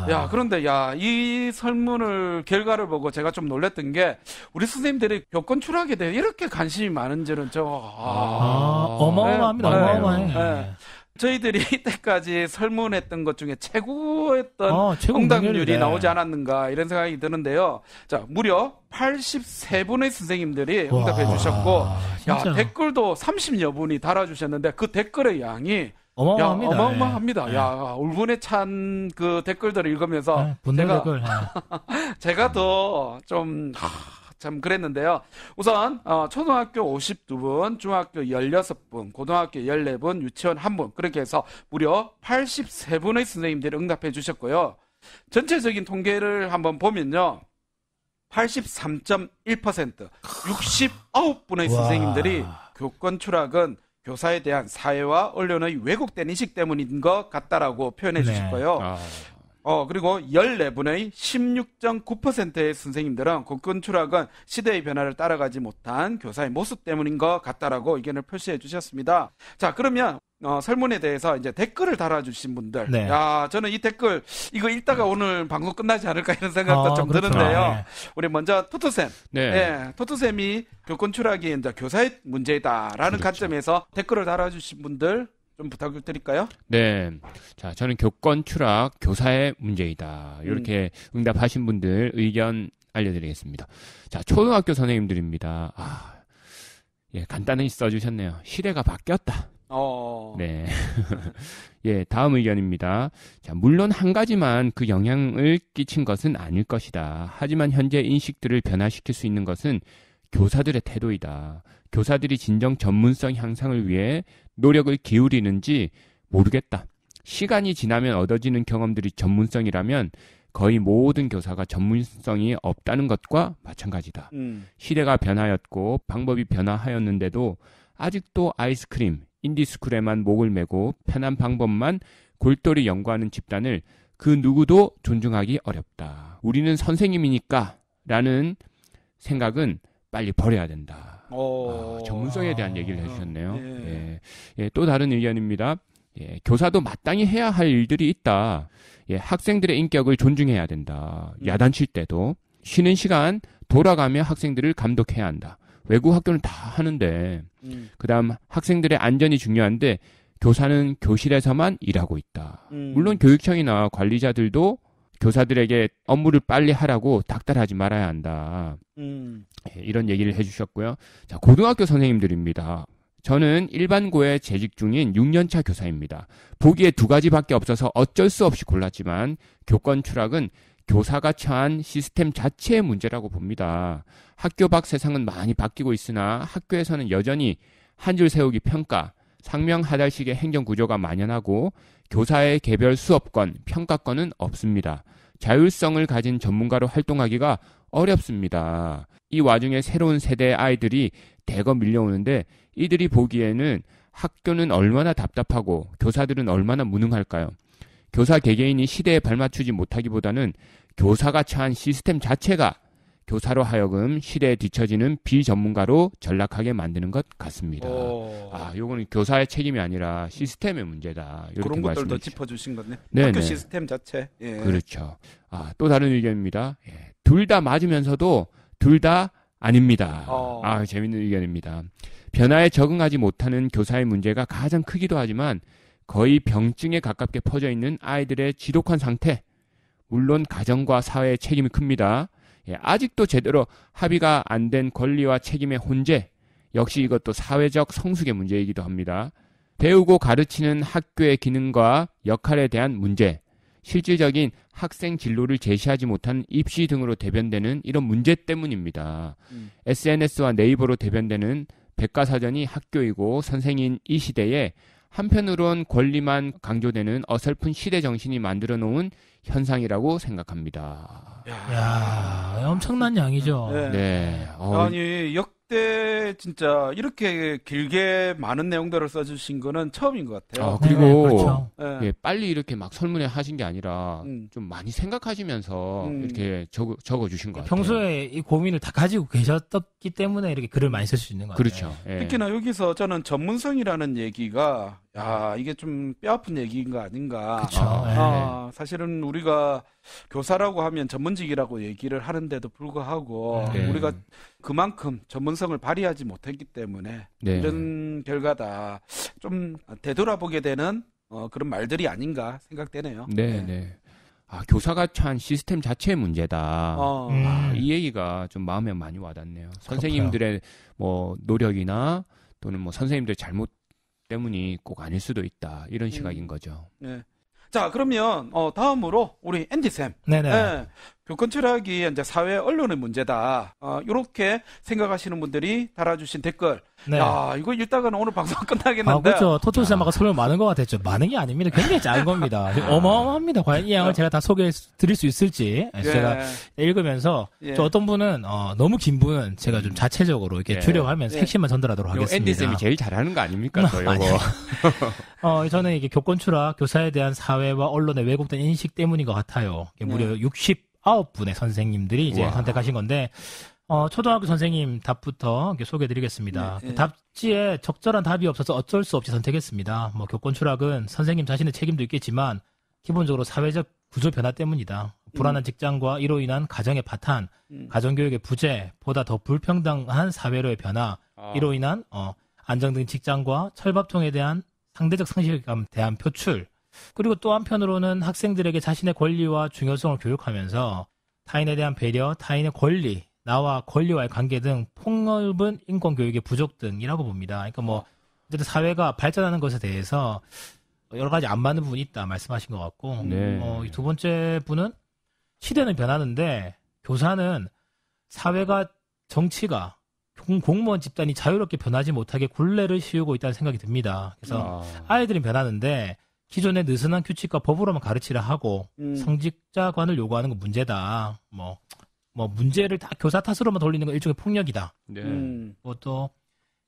야, 그런데 이 설문을 결과를 보고 제가 좀 놀랐던 게 우리 선생님들이 교권 추락에 대해 이렇게 관심이 많은지는 어마어마합니다. 어마어마해. 저희들이 이때까지 설문했던 것 중에 최고였던 응답률이 나오지 않았는가 이런 생각이 드는데요. 자, 무려 83분의 선생님들이 응답해 주셨고 댓글도 30여 분이 달아주셨는데 그 댓글의 양이 어마어마합니다. 울분에 찬 그 댓글들을 읽으면서 제가 더 좀 참 그랬는데요. 우선 초등학교 52분, 중학교 16분, 고등학교 14분, 유치원 1분 그렇게 해서 무려 83분의 선생님들이 응답해 주셨고요. 전체적인 통계를 한번 보면요. 83.1%, 69분의 선생님들이 교권 추락은 교사에 대한 사회와 언론의 왜곡된 인식 때문인 것 같다라고 표현해 주셨고요. 그리고 14분의 16.9%의 선생님들은 교권 추락은 시대의 변화를 따라가지 못한 교사의 모습 때문인 것 같다라고 의견을 표시해 주셨습니다. 자, 그러면 설문에 대해서 이제 댓글을 달아주신 분들. 네. 야, 저는 이 댓글, 이거 읽다가 오늘 방송 끝나지 않을까 이런 생각도 좀 그렇죠. 드는데요. 네. 우리 먼저 토토쌤. 네. 네, 토토쌤이 교권 추락이 이제 교사의 문제다라는 그렇죠. 관점에서 댓글을 달아주신 분들 좀 부탁드릴까요? 네. 자, 저는 교권 추락 교사의 문제이다. 이렇게 응답하신 분들 의견 알려드리겠습니다. 자, 초등학교 선생님들입니다. 예, 간단히 써주셨네요. 시대가 바뀌었다. 네. 예, 다음 의견입니다. 자, 물론 한 가지만 그 영향을 끼친 것은 아닐 것이다. 하지만 현재 인식들을 변화시킬 수 있는 것은 교사들의 태도이다. 교사들이 진정 전문성 향상을 위해 노력을 기울이는지 모르겠다. 시간이 지나면 얻어지는 경험들이 전문성이라면 거의 모든 교사가 전문성이 없다는 것과 마찬가지다. 시대가 변하였고 방법이 변화하였는데도 아직도 아이스크림, 인디스쿨에만 목을 메고 편한 방법만 골똘히 연구하는 집단을 그 누구도 존중하기 어렵다. 우리는 선생님이니까 라는 생각은 빨리 버려야 된다. 전문성에 대한 얘기를 해주셨네요. 예, 또 다른 의견입니다. 예, 교사도 마땅히 해야 할 일들이 있다. 예, 학생들의 인격을 존중해야 된다. 야단칠 때도 쉬는 시간 돌아가며 학생들을 감독해야 한다. 외국 학교는 다 하는데 그다음 학생들의 안전이 중요한데 교사는 교실에서만 일하고 있다. 물론 교육청이나 관리자들도 교사들에게 업무를 빨리 하라고 닥달하지 말아야 한다. 예, 이런 얘기를 해주셨고요. 자, 고등학교 선생님들입니다. 저는 일반고에 재직 중인 6년차 교사입니다. 보기에 두 가지밖에 없어서 어쩔 수 없이 골랐지만 교권 추락은 교사가 처한 시스템 자체의 문제라고 봅니다. 학교 밖 세상은 많이 바뀌고 있으나 학교에서는 여전히 한 줄 세우기 평가, 상명하달식의 행정구조가 만연하고 교사의 개별 수업권, 평가권은 없습니다. 자율성을 가진 전문가로 활동하기가 어렵습니다. 이 와중에 새로운 세대의 아이들이 대거 밀려오는데 이들이 보기에는 학교는 얼마나 답답하고 교사들은 얼마나 무능할까요? 교사 개개인이 시대에 발맞추지 못하기보다는 교사가 처한 시스템 자체가 교사로 하여금 시대에 뒤처지는 비전문가로 전락하게 만드는 것 같습니다. 요거는 교사의 책임이 아니라 시스템의 문제다. 이렇게 그런 것들도 말씀해 짚어주신 거네. 네네. 학교 시스템 자체. 예. 그렇죠. 또 다른 의견입니다. 예. 둘 다 맞으면서도 둘 다 아닙니다. 재밌는 의견입니다. 변화에 적응하지 못하는 교사의 문제가 가장 크기도 하지만 거의 병증에 가깝게 퍼져 있는 아이들의 지독한 상태. 물론 가정과 사회의 책임이 큽니다. 예, 아직도 제대로 합의가 안 된 권리와 책임의 혼재. 역시 이것도 사회적 성숙의 문제이기도 합니다. 배우고 가르치는 학교의 기능과 역할에 대한 문제. 실질적인 학생 진로를 제시하지 못한 입시 등으로 대변되는 이런 문제 때문입니다. SNS와 네이버로 대변되는 백과사전이 학교이고 선생인 이 시대에 한편으론 권리만 강조되는 어설픈 시대 정신이 만들어 놓은 현상이라고 생각합니다. 야, 엄청난 양이죠. 네. 아니, 역대 진짜 이렇게 길게 많은 내용들을 써주신 거는 처음인 것 같아요. 그리고 그렇죠. 예, 빨리 이렇게 막 설문에 하신 게 아니라 좀 많이 생각하시면서 이렇게 적어주신 것 같아요. 평소에 이 고민을 다 가지고 계셨기 때문에 이렇게 글을 많이 쓸 수 있는 것 같아요. 그렇죠. 예. 특히나 여기서 저는 전문성이라는 얘기가 이게 좀 뼈아픈 얘기인 거 아닌가. 그렇죠. 사실은 우리가 교사라고 하면 전문직이라고 얘기를 하는데도 불구하고 우리가 그만큼 전문성을 발휘하지 못했기 때문에 이런 결과다. 좀 되돌아보게 되는 그런 말들이 아닌가 생각되네요. 네. 교사가 처한 시스템 자체의 문제다. 이 얘기가 좀 마음에 많이 와닿네요. 선생님들의 뭐 노력이나 또는 뭐 선생님들의 잘못 때문이 꼭 아닐 수도 있다. 이런 시각인 거죠. 네. 자, 그러면 다음으로 우리 앤디쌤. 네네. 교권 추락이 이제 사회 언론의 문제다. 이렇게 생각하시는 분들이 달아주신 댓글. 네. 이거 읽다가는 오늘 방송 끝나겠는데. 그렇죠. 토토쌤아가 설명 많은 것 같았죠. 많은 게 아닙니다. 굉장히 작은 겁니다. 어마어마합니다. 과연 이 양을 제가 다 소개해 드릴 수 있을지. 제가 읽으면서 또 어떤 분은 너무 긴 분은 제가 좀 자체적으로 이렇게 줄여가면서 핵심만 전달하도록 하겠습니다. 앤디쌤이 제일 잘하는 거 아닙니까? 요거. 저는 이게 교권 추락, 교사에 대한 사회와 언론의 왜곡된 인식 때문인 것 같아요. 무려 69분의 선생님들이 이제 선택하신 건데, 초등학교 선생님 답부터 소개해드리겠습니다. 네, 네. 답지에 적절한 답이 없어서 어쩔 수 없이 선택했습니다. 교권 추락은 선생님 자신의 책임도 있겠지만 기본적으로 사회적 구조 변화 때문이다. 불안한 직장과 이로 인한 가정의 파탄, 가정교육의 부재, 보다 더 불평등한 사회로의 변화, 이로 인한 안정된 직장과 철밥통에 대한 상대적 상실감에 대한 표출, 그리고 또 한편으로는 학생들에게 자신의 권리와 중요성을 교육하면서 타인에 대한 배려, 타인의 권리, 나와 권리와의 관계 등 폭넓은 인권교육의 부족 등이라고 봅니다. 그러니까 어쨌든 사회가 발전하는 것에 대해서 여러 가지 안 맞는 부분이 있다 말씀하신 것 같고, 네. 이 두 번째 분은 시대는 변하는데 교사는 사회가 정치가 공무원 집단이 자유롭게 변하지 못하게 굴레를 씌우고 있다는 생각이 듭니다. 그래서 아이들은 변하는데 기존의 느슨한 규칙과 법으로만 가르치려 하고 성직자관을 요구하는 건 문제다. 문제를 다 교사 탓으로만 돌리는 건 일종의 폭력이다. 네. 또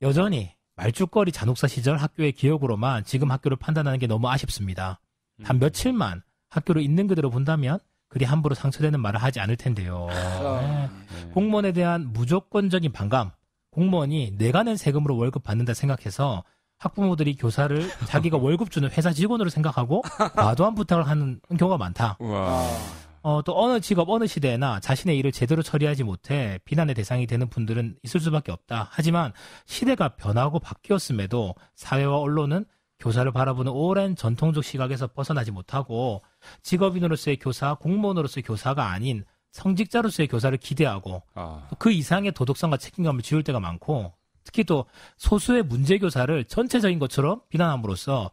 여전히 말죽거리 잔혹사 시절 학교의 기억으로만 지금 학교를 판단하는 게 너무 아쉽습니다. 단 며칠만 학교를 있는 그대로 본다면 그리 함부로 상처되는 말을 하지 않을 텐데요. 네. 공무원에 대한 무조건적인 반감, 공무원이 내가 낸 세금으로 월급 받는다 생각해서 학부모들이 교사를 자기가 월급 주는 회사 직원으로 생각하고 과도한 부탁을 하는 경우가 많다. 우와. 또 어느 직업, 어느 시대에나 자신의 일을 제대로 처리하지 못해 비난의 대상이 되는 분들은 있을 수밖에 없다. 하지만 시대가 변하고 바뀌었음에도 사회와 언론은 교사를 바라보는 오랜 전통적 시각에서 벗어나지 못하고 직업인으로서의 교사, 공무원으로서의 교사가 아닌 성직자로서의 교사를 기대하고 그 이상의 도덕성과 책임감을 지울 때가 많고 특히 또 소수의 문제교사를 전체적인 것처럼 비난함으로써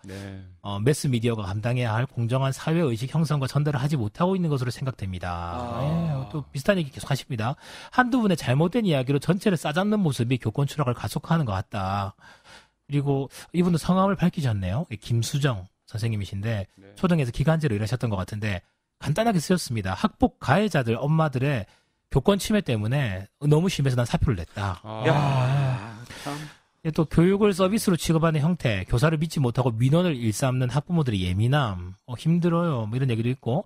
매스미디어가 감당해야 할 공정한 사회의식 형성과 전달을 하지 못하고 있는 것으로 생각됩니다. 또 비슷한 얘기 계속 하십니다. 한두 분의 잘못된 이야기로 전체를 싸잡는 모습이 교권 추락을 가속화하는 것 같다. 그리고 이분은 성함을 밝히지 않네요. 김수정 선생님이신데 초등에서 기간제로 일하셨던 것 같은데 간단하게 쓰셨습니다. 학폭 가해자들 엄마들의 교권 침해 때문에 너무 심해서 난 사표를 냈다. 참. 또 교육을 서비스로 취급하는 형태, 교사를 믿지 못하고 민원을 일삼는 학부모들의 예민함, 힘들어요. 이런 얘기도 있고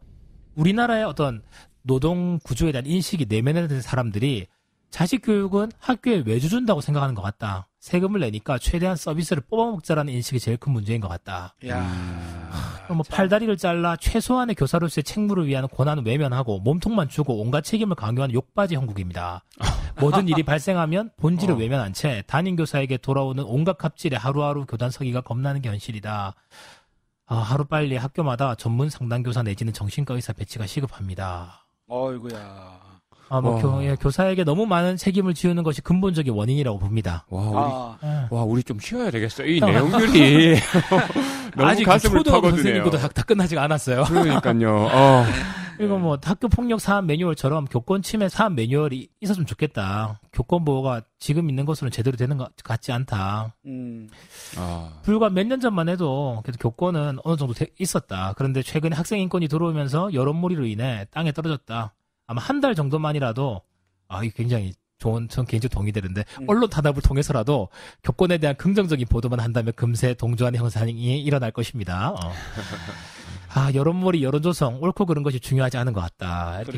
우리나라의 어떤 노동 구조에 대한 인식이 내면화된 사람들이 자식 교육은 학교에 외주 준다고 생각하는 것 같다. 세금을 내니까 최대한 서비스를 뽑아먹자라는 인식이 제일 큰 문제인 것 같다. 그럼 팔다리를 잘라 최소한의 교사로서의 책무를 위한 권한은 외면하고 몸통만 주고 온갖 책임을 강요하는 욕바지 형국입니다. 모든 일이 발생하면 본질을 외면한 채 담임교사에게 돌아오는 온갖 갑질에 하루하루 교단 서기가 겁나는 게 현실이다. 하루빨리 학교마다 전문 상담교사 내지는 정신과 의사 배치가 시급합니다. 어이구야. 교사에게 너무 많은 책임을 지우는 것이 근본적인 원인이라고 봅니다. 우리 좀 쉬어야 되겠어. 이 내용들이 너무 아직 가슴을 초등학교 파고드네요. 선생님보다 다 끝나지가 않았어요. 그러니까요. 그리고 학교 폭력 사안 매뉴얼처럼 교권 침해 사안 매뉴얼이 있었으면 좋겠다. 교권 보호가 지금 있는 것으로는 제대로 되는 것 같지 않다. 불과 몇 년 전만 해도 그래도 교권은 어느 정도 있었다. 그런데 최근에 학생 인권이 들어오면서 여론몰이로 인해 땅에 떨어졌다. 아마 한 달 정도만이라도 이게 굉장히 전 개인적으로 동의되는데 언론 탄압을 통해서라도 교권에 대한 긍정적인 보도만 한다면 금세 동조하는 현상이 일어날 것입니다. 여론몰이, 여론조성, 옳고 그른 것이 중요하지 않은 것 같다. 이렇게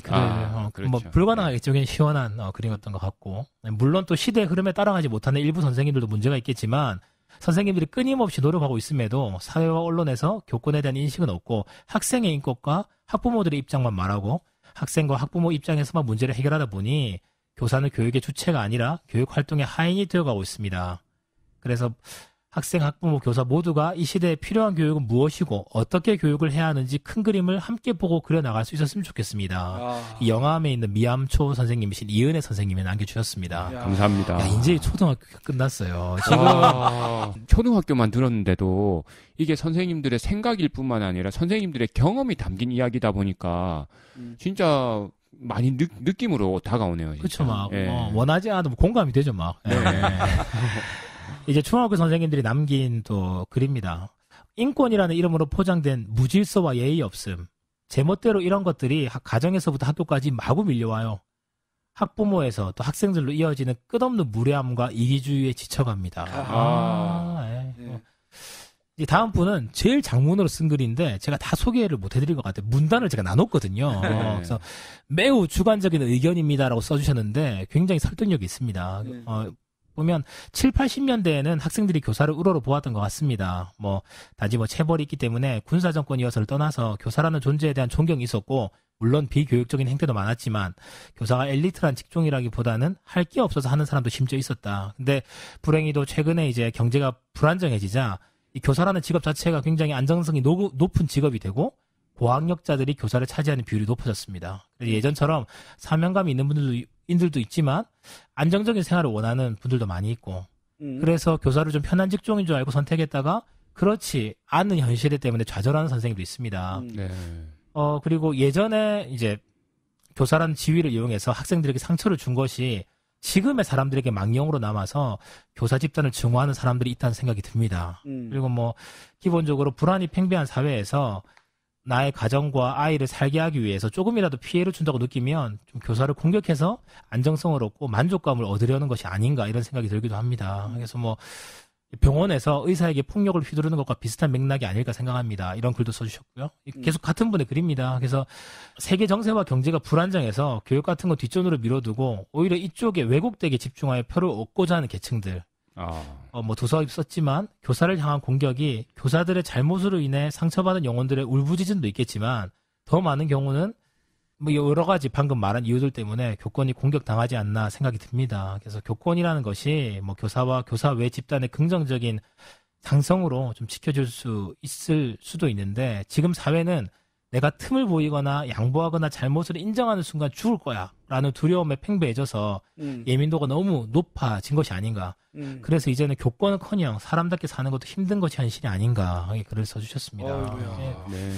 그렇죠. 불가능하겠죠. 시원한 그림이었던 것 같고. 물론 또 시대의 흐름에 따라가지 못하는 일부 선생님들도 문제가 있겠지만 선생님들이 끊임없이 노력하고 있음에도 사회와 언론에서 교권에 대한 인식은 없고 학생의 인권과 학부모들의 입장만 말하고 학생과 학부모 입장에서만 문제를 해결하다 보니 교사는 교육의 주체가 아니라 교육 활동의 하인이 되어가고 있습니다. 그래서 학생, 학부모, 교사 모두가 이 시대에 필요한 교육은 무엇이고 어떻게 교육을 해야 하는지 큰 그림을 함께 보고 그려나갈 수 있었으면 좋겠습니다. 이 영암에 있는 미암초 선생님이신 이은혜 선생님이 남겨주셨습니다. 감사합니다. 이제 초등학교가 끝났어요. 지금 초등학교만 들었는데도 이게 선생님들의 생각일 뿐만 아니라 선생님들의 경험이 담긴 이야기다 보니까 진짜 많이 느낌으로 다가오네요. 그렇죠. 원하지 않아도 공감이 되죠. 이제 중학교 선생님들이 남긴 또 글입니다. 인권이라는 이름으로 포장된 무질서와 예의 없음. 제멋대로 이런 것들이 가정에서부터 학교까지 마구 밀려와요. 학부모에서 또 학생들로 이어지는 끝없는 무례함과 이기주의에 지쳐갑니다. 이 다음 분은 제일 장문으로 쓴 글인데 제가 다 소개를 못 해드릴 것 같아요. 문단을 제가 나눴거든요. 네. 그래서 매우 주관적인 의견입니다라고 써주셨는데 굉장히 설득력이 있습니다. 네. 보면 7, 80년대에는 학생들이 교사를 우러러 보았던 것 같습니다. 단지 체벌이 있기 때문에 군사정권이어서를 떠나서 교사라는 존재에 대한 존경이 있었고 물론 비교육적인 행태도 많았지만 교사가 엘리트란 직종이라기보다는 할 게 없어서 하는 사람도 심지어 있었다. 근데 불행히도 최근에 이제 경제가 불안정해지자 이 교사라는 직업 자체가 굉장히 안정성이 높은 직업이 되고 고학력자들이 교사를 차지하는 비율이 높아졌습니다. 예전처럼 사명감이 있는 분들도 있지만 안정적인 생활을 원하는 분들도 많이 있고 그래서 교사를 좀 편한 직종인 줄 알고 선택했다가 그렇지 않은 현실 때문에 좌절하는 선생님도 있습니다. 네. 그리고 예전에 이제 교사라는 지위를 이용해서 학생들에게 상처를 준 것이 지금의 사람들에게 망령으로 남아서 교사 집단을 증오하는 사람들이 있다는 생각이 듭니다. 그리고 기본적으로 불안이 팽배한 사회에서 나의 가정과 아이를 살게 하기 위해서 조금이라도 피해를 준다고 느끼면 좀 교사를 공격해서 안정성을 얻고 만족감을 얻으려는 것이 아닌가 이런 생각이 들기도 합니다. 그래서 병원에서 의사에게 폭력을 휘두르는 것과 비슷한 맥락이 아닐까 생각합니다. 이런 글도 써주셨고요. 계속 같은 분의 글입니다. 그래서 세계 정세와 경제가 불안정해서 교육 같은 거 뒷전으로 밀어두고 오히려 이쪽에 왜곡되게 집중하여 표를 얻고자 하는 계층들. 도서에 썼지만 교사를 향한 공격이 교사들의 잘못으로 인해 상처받은 영혼들의 울부짖음도 있겠지만 더 많은 경우는 여러 가지 방금 말한 이유들 때문에 교권이 공격당하지 않나 생각이 듭니다. 그래서 교권이라는 것이 교사와 교사 외 집단의 긍정적인 상성으로 좀 지켜줄 수 있을 수도 있는데 지금 사회는 내가 틈을 보이거나 양보하거나 잘못을 인정하는 순간 죽을 거야 라는 두려움에 팽배해져서 예민도가 너무 높아진 것이 아닌가. 그래서 이제는 교권은커녕 사람답게 사는 것도 힘든 것이 현실이 아닌가 하게 글을 써주셨습니다. 네.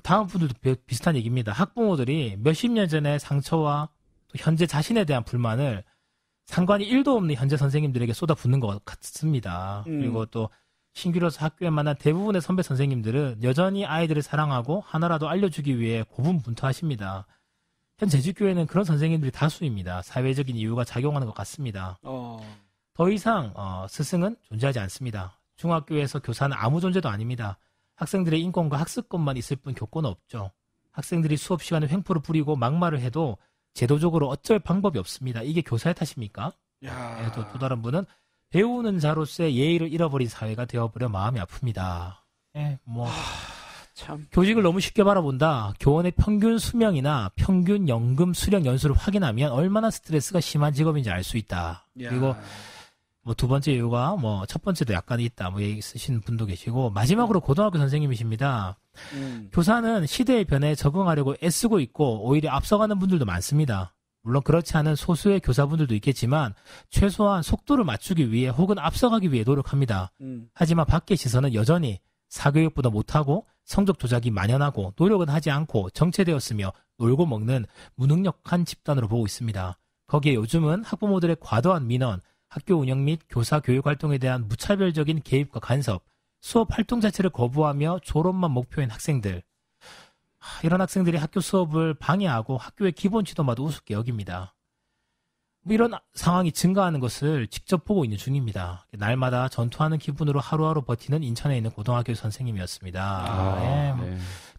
다음 분들도 비슷한 얘기입니다. 학부모들이 몇십 년 전의 상처와 또 현재 자신에 대한 불만을 상관이 1도 없는 현재 선생님들에게 쏟아붓는 것 같습니다. 그리고 또 신규로서 학교에 만난 대부분의 선배 선생님들은 여전히 아이들을 사랑하고 하나라도 알려주기 위해 고분분투하십니다. 현 재직교회는 그런 선생님들이 다수입니다. 사회적인 이유가 작용하는 것 같습니다. 더 이상 스승은 존재하지 않습니다. 중학교에서 교사는 아무 존재도 아닙니다. 학생들의 인권과 학습권만 있을 뿐 교권은 없죠. 학생들이 수업 시간에 횡포를 부리고 막말을 해도 제도적으로 어쩔 방법이 없습니다. 이게 교사의 탓입니까? 또 다른 분은 배우는 자로서의 예의를 잃어버린 사회가 되어버려 마음이 아픕니다. 참. 교직을 너무 쉽게 바라본다. 교원의 평균 수명이나 평균 연금 수령 연수를 확인하면 얼마나 스트레스가 심한 직업인지 알 수 있다. 그리고 두 번째 이유가 첫 번째도 약간 있다. 얘기 쓰신 분도 계시고 마지막으로 고등학교 선생님이십니다. 교사는 시대의 변화에 적응하려고 애쓰고 있고 오히려 앞서가는 분들도 많습니다. 물론 그렇지 않은 소수의 교사분들도 있겠지만 최소한 속도를 맞추기 위해 혹은 앞서가기 위해 노력합니다. 하지만 밖의 시선은 여전히 사교육보다 못하고 성적 조작이 만연하고 노력은 하지 않고 정체되었으며 놀고 먹는 무능력한 집단으로 보고 있습니다. 거기에 요즘은 학부모들의 과도한 민원, 학교 운영 및 교사 교육 활동에 대한 무차별적인 개입과 간섭, 수업 활동 자체를 거부하며 졸업만 목표인 학생들. 이런 학생들이 학교 수업을 방해하고 학교의 기본 지도마도 우습게 여깁니다. 이런 상황이 증가하는 것을 직접 보고 있는 중입니다. 날마다 전투하는 기분으로 하루하루 버티는 인천에 있는 고등학교 선생님이었습니다.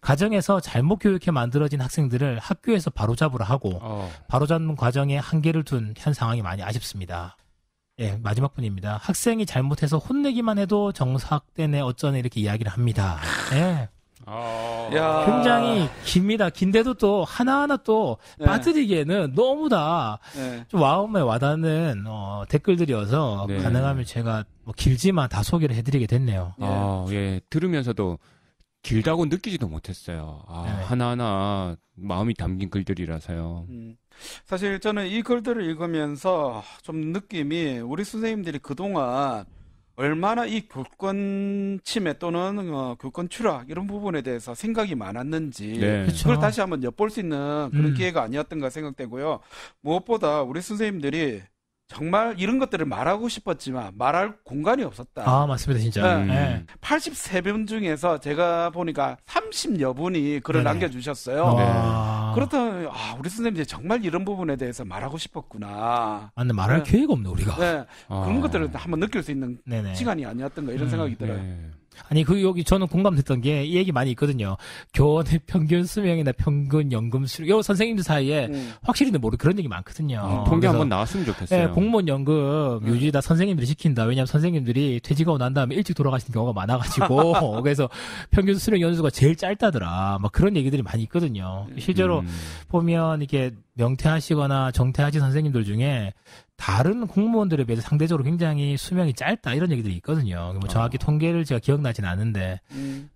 가정에서 잘못 교육해 만들어진 학생들을 학교에서 바로잡으라 하고 바로잡는 과정에 한계를 둔 현 상황이 많이 아쉽습니다. 마지막 분입니다. 학생이 잘못해서 혼내기만 해도 정삭되네 어쩌네 이렇게 이야기를 합니다. 굉장히 깁니다. 긴데도 또 하나하나 또 빠뜨리기에는 너무 다 좀 마음에 와닿는 댓글들이어서 가능하면 제가 길지만 다 소개를 해드리게 됐네요. 들으면서도 길다고 느끼지도 못했어요. 하나하나 마음이 담긴 글들이라서요. 사실 저는 이 글들을 읽으면서 좀 느낌이 우리 선생님들이 그동안 얼마나 이 교권 침해 또는 교권 추락 이런 부분에 대해서 생각이 많았는지 그걸 다시 한번 엿볼 수 있는 그런 기회가 아니었던가 생각되고요. 무엇보다 우리 선생님들이 정말 이런 것들을 말하고 싶었지만 말할 공간이 없었다. 맞습니다. 진짜. 83분 중에서 제가 보니까 30여 분이 글을 남겨주셨어요. 그렇다, 우리 선생님들이 정말 이런 부분에 대해서 말하고 싶었구나. 근데 말할 네. 기회가 없네, 우리가. 네. 그런 것들을 한번 느낄 수 있는 네네. 시간이 아니었던가 이런 생각이 들어요. 네. 아니, 여기 저는 공감됐던 게 이 얘기 많이 있거든요. 교원의 평균 수명이나 평균 연금 수령, 요 선생님들 사이에 확실히는 모르 그런 얘기 많거든요. 통계 그래서 한번 나왔으면 좋겠어요. 네, 공무원 연금 요즘 다 선생님들이 시킨다. 왜냐하면 선생님들이 퇴직하고 난 다음에 일찍 돌아가시는 경우가 많아가지고 그래서 평균 수령 연수가 제일 짧다더라. 막 그런 얘기들이 많이 있거든요. 실제로 보면 이렇게 명퇴하시거나 정퇴하신 선생님들 중에 다른 공무원들에 비해서 상대적으로 굉장히 수명이 짧다 이런 얘기들이 있거든요. 뭐 정확히 통계를 제가 기억나진 않은데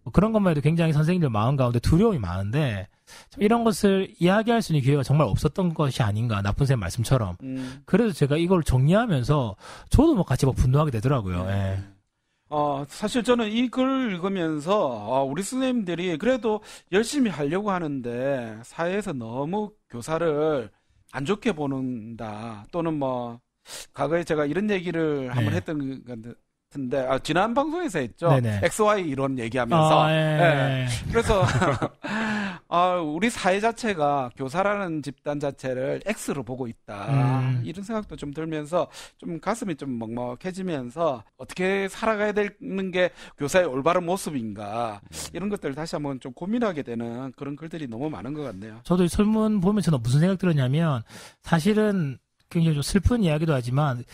뭐 그런 것만 해도 굉장히 선생님들 마음 가운데 두려움이 많은데 참 이런 것을 이야기할 수 있는 기회가 정말 없었던 것이 아닌가, 나쁜 쌤 말씀처럼. 그래서 제가 이걸 정리하면서 저도 뭐 같이 막 분노하게 되더라고요. 예. 사실 저는 이 글을 읽으면서 우리 선생님들이 그래도 열심히 하려고 하는데 사회에서 너무 교사를 안 좋게 보는다. 또는 뭐 과거에 제가 이런 얘기를 한번 했던 것 같은데 지난 방송에서 했죠. 네네. XY 이론 얘기하면서. 예. 그래서 우리 사회 자체가 교사라는 집단 자체를 X로 보고 있다. 이런 생각도 좀 들면서 좀 가슴이 좀 먹먹해지면서 어떻게 살아가야 되는 게 교사의 올바른 모습인가. 이런 것들을 다시 한번 좀 고민하게 되는 그런 글들이 너무 많은 것 같네요. 저도 이 설문 보면서 무슨 생각 들었냐면 사실은 굉장히 좀 슬픈 이야기도 하지만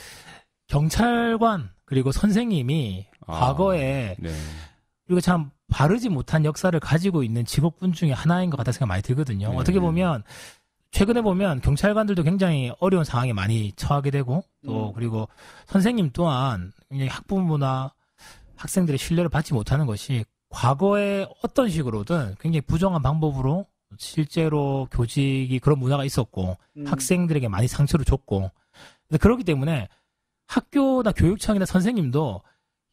경찰관 그리고 선생님이 과거에 네. 우리가 참 바르지 못한 역사를 가지고 있는 직업군 중에 하나인 것 같다는 생각이 많이 들거든요. 네. 어떻게 보면 최근에 보면 경찰관들도 굉장히 어려운 상황에 많이 처하게 되고 또 그리고 선생님 또한 굉장히 학부모나 학생들의 신뢰를 받지 못하는 것이 과거에 어떤 식으로든 굉장히 부정한 방법으로 실제로 교직이 그런 문화가 있었고 학생들에게 많이 상처를 줬고 그렇기 때문에 학교나 교육청이나 선생님도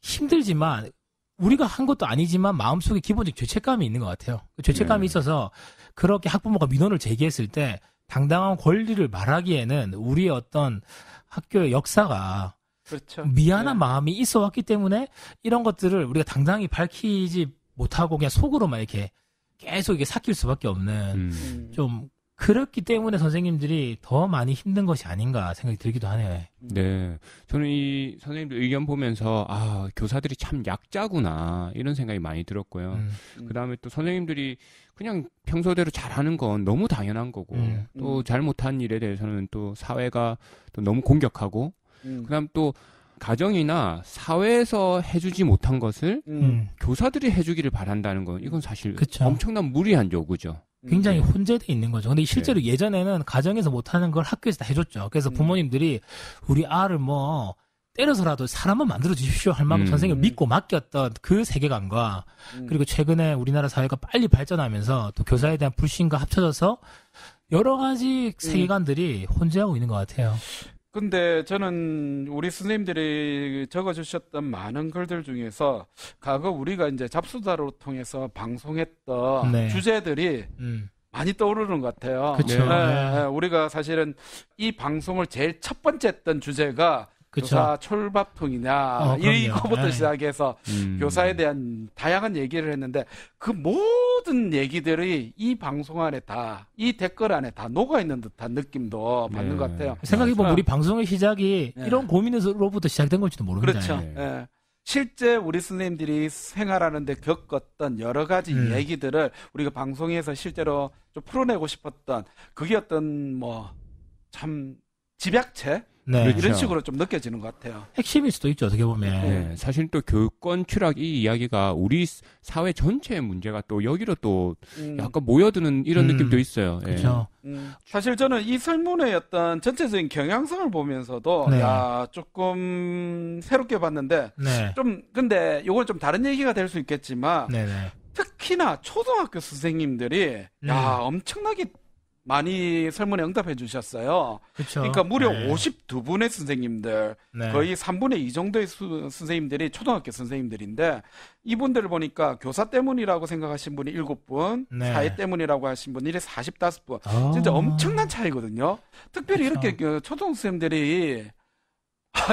힘들지만 우리가 한 것도 아니지만 마음속에 기본적 죄책감이 있는 것 같아요. 그 죄책감이 있어서 그렇게 학부모가 민원을 제기했을 때 당당한 권리를 말하기에는 우리의 어떤 학교의 역사가 그렇죠. 미안한 마음이 있어 왔기 때문에 이런 것들을 우리가 당당히 밝히지 못하고 그냥 속으로만 이렇게 계속 이게 삭힐 수밖에 없는 좀 그렇기 때문에 선생님들이 더 많이 힘든 것이 아닌가 생각이 들기도 하네요. 네. 저는 이 선생님들 의견 보면서 교사들이 참 약자구나 이런 생각이 많이 들었고요. 그다음에 또 선생님들이 그냥 평소대로 잘하는 건 너무 당연한 거고 또 잘못한 일에 대해서는 또 사회가 또 너무 공격하고 그다음 또 가정이나 사회에서 해주지 못한 것을 교사들이 해주기를 바란다는 건 이건 사실 그쵸. 엄청난 무리한 요구죠. 굉장히 혼재돼 있는 거죠. 근데 실제로 예전에는 가정에서 못하는 걸 학교에서 다 해줬죠. 그래서 부모님들이 우리 아를 뭐 때려서라도 사람만 만들어 주십시오 할 만큼 선생님을 믿고 맡겼던 그 세계관과 그리고 최근에 우리나라 사회가 빨리 발전하면서 또 교사에 대한 불신과 합쳐져서 여러 가지 세계관들이 혼재하고 있는 것 같아요. 근데 저는 우리 선생님들이 적어주셨던 많은 글들 중에서 과거 우리가 이제 잡수다로 통해서 방송했던 주제들이 많이 떠오르는 것 같아요. 그쵸. 네. 우리가 사실은 이 방송을 제일 첫 번째 했던 주제가 교사 철밥통이냐 이거부터 시작해서 교사에 대한 다양한 얘기를 했는데 그 모든 얘기들이 이 방송 안에 다 이 댓글 안에 다 녹아있는 듯한 느낌도 받는 것 같아요. 생각해보면 우리 방송의 시작이 이런 고민으로부터 시작된 걸지도 모릅니다. 그렇죠. 실제 우리 선생님들이 생활하는데 겪었던 여러 가지 얘기들을 우리가 방송에서 실제로 좀 풀어내고 싶었던 그게 어떤 참 집약체 이런 식으로 좀 느껴지는 것 같아요. 핵심일 수도 있죠, 어떻게 보면. 네, 사실 또 교권 추락 이 이야기가 우리 사회 전체의 문제가 또 여기로 또 약간 모여드는 이런 느낌도 있어요. 그렇죠. 사실 저는 이 설문의 어떤 전체적인 경향성을 보면서도 조금 새롭게 봤는데 좀 근데 이건 좀 다른 얘기가 될 수 있겠지만 특히나 초등학교 선생님들이 엄청나게 많이 설문에 응답해 주셨어요. 그쵸. 그러니까 무려 52분의 선생님들, 거의 3분의 2 정도의 선생님들이 초등학교 선생님들인데 이분들을 보니까 교사 때문이라고 생각하신 분이 7분, 사회 때문이라고 하신 분이 45분. 진짜 엄청난 차이거든요. 특별히 이렇게 초등생들이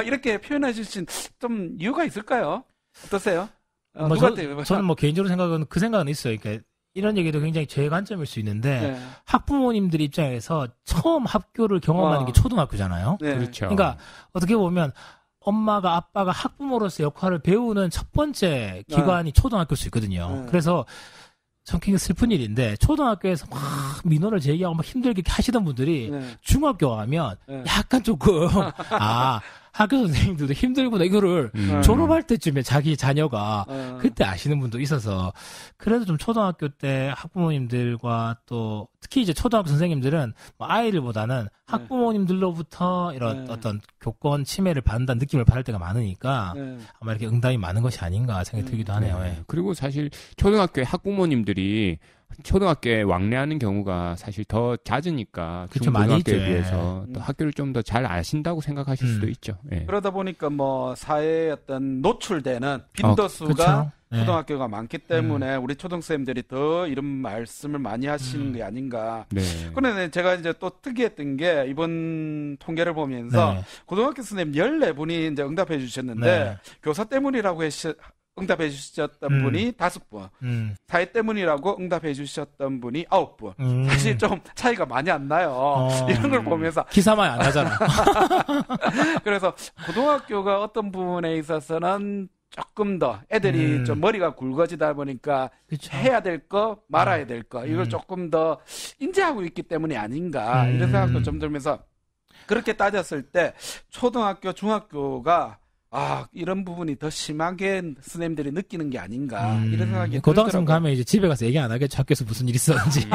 이렇게 표현해 주신 좀 이유가 있을까요? 어떠세요? 저는 개인적으로 생각은 그 생각은 있어요. 그러니까 이런 얘기도 굉장히 제 관점일 수 있는데 네. 학부모님들 입장에서 처음 학교를 경험하는 게 초등학교잖아요. 네. 그렇죠. 그러니까 어떻게 보면 엄마가 아빠가 학부모로서 역할을 배우는 첫 번째 기관이 초등학교일 수 있거든요. 네. 그래서 참 굉장히 슬픈 일인데 초등학교에서 막 민원을 제기하고 막 힘들게 하시던 분들이 네. 중학교 가면 네. 약간 조금 학교 선생님들도 힘들구나 이거를 음. 졸업할 때쯤에 자기 자녀가 어. 그때 아시는 분도 있어서 그래도 좀 초등학교 때 학부모님들과 또 특히 이제 초등학교 선생님들은 뭐 아이들보다는 학부모님들로부터 이런 네. 어떤 교권 침해를 받는다는 느낌을 받을 때가 많으니까 네. 아마 이렇게 응답이 많은 것이 아닌가 생각이 들기도 하네요. 네. 예. 그리고 사실 초등학교의 학부모님들이 초등학교에 왕래하는 경우가 사실 더 잦으니까 그쵸, 많이 중고등학교에 있죠. 비해서 또 학교를 좀 더 잘 아신다고 생각하실 수도 있죠. 예. 그러다 보니까 뭐 사회에 어떤 노출되는 빈도수가 그쵸? 네. 초등학교가 많기 때문에 우리 초등생들이 더 이런 말씀을 많이 하시는 게 아닌가. 네. 그런데 제가 이제 또 특이했던 게 이번 통계를 보면서 네. 고등학교 선생님 14분이 이제 응답해 주셨는데 네. 교사 때문이라고 응답해 주셨던 분이 5분, 사회 때문이라고 응답해 주셨던 분이 9분. 사실 좀 차이가 많이 안 나요. 이런 걸 보면서 기사만 안 나잖아. 그래서 고등학교가 어떤 부분에 있어서는 조금 더 애들이 좀 머리가 굵어지다 보니까 그쵸. 해야 될 거 말아야 될 거 이걸 조금 더 인지하고 있기 때문이 아닌가 이런 생각도 좀 들면서 그렇게 따졌을 때 초등학교 중학교가 이런 부분이 더 심하게 선생님들이 느끼는 게 아닌가 이런 생각이 고등학생 들더라고요. 가면 이제 집에 가서 얘기 안 하겠죠. 학교에서 무슨 일이 있었는지.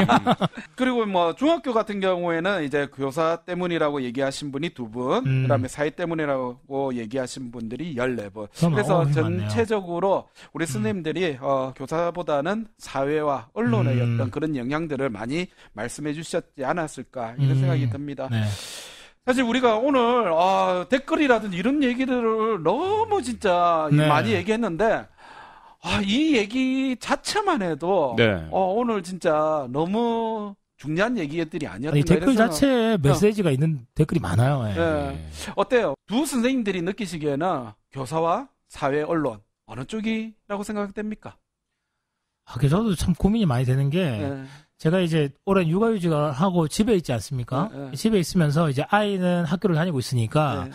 그리고 뭐 중학교 같은 경우에는 이제 교사 때문이라고 얘기하신 분이 2분, 그다음에 사회 때문이라고 얘기하신 분들이 14분. 그래서 많네요. 전체적으로 우리 선생님들이 교사보다는 사회와 언론의 어떤 그런 영향들을 많이 말씀해 주셨지 않았을까 이런 생각이 듭니다. 네. 사실 우리가 오늘 댓글이라든지 이런 얘기들을 너무 진짜 네. 많이 얘기했는데 이 얘기 자체만 해도 네. 오늘 진짜 너무 중요한 얘기들이 아니었던 것 댓글 같아서 자체에 메시지가 있는 댓글이 많아요. 예. 네. 어때요? 두 선생님들이 느끼시기에는 교사와 사회 언론 어느 쪽이라고 생각됩니까? 그래서 저도 참 고민이 많이 되는 게 네. 제가 이제 올해 육아휴직을 하고 집에 있지 않습니까? 네. 집에 있으면서 이제 아이는 학교를 다니고 있으니까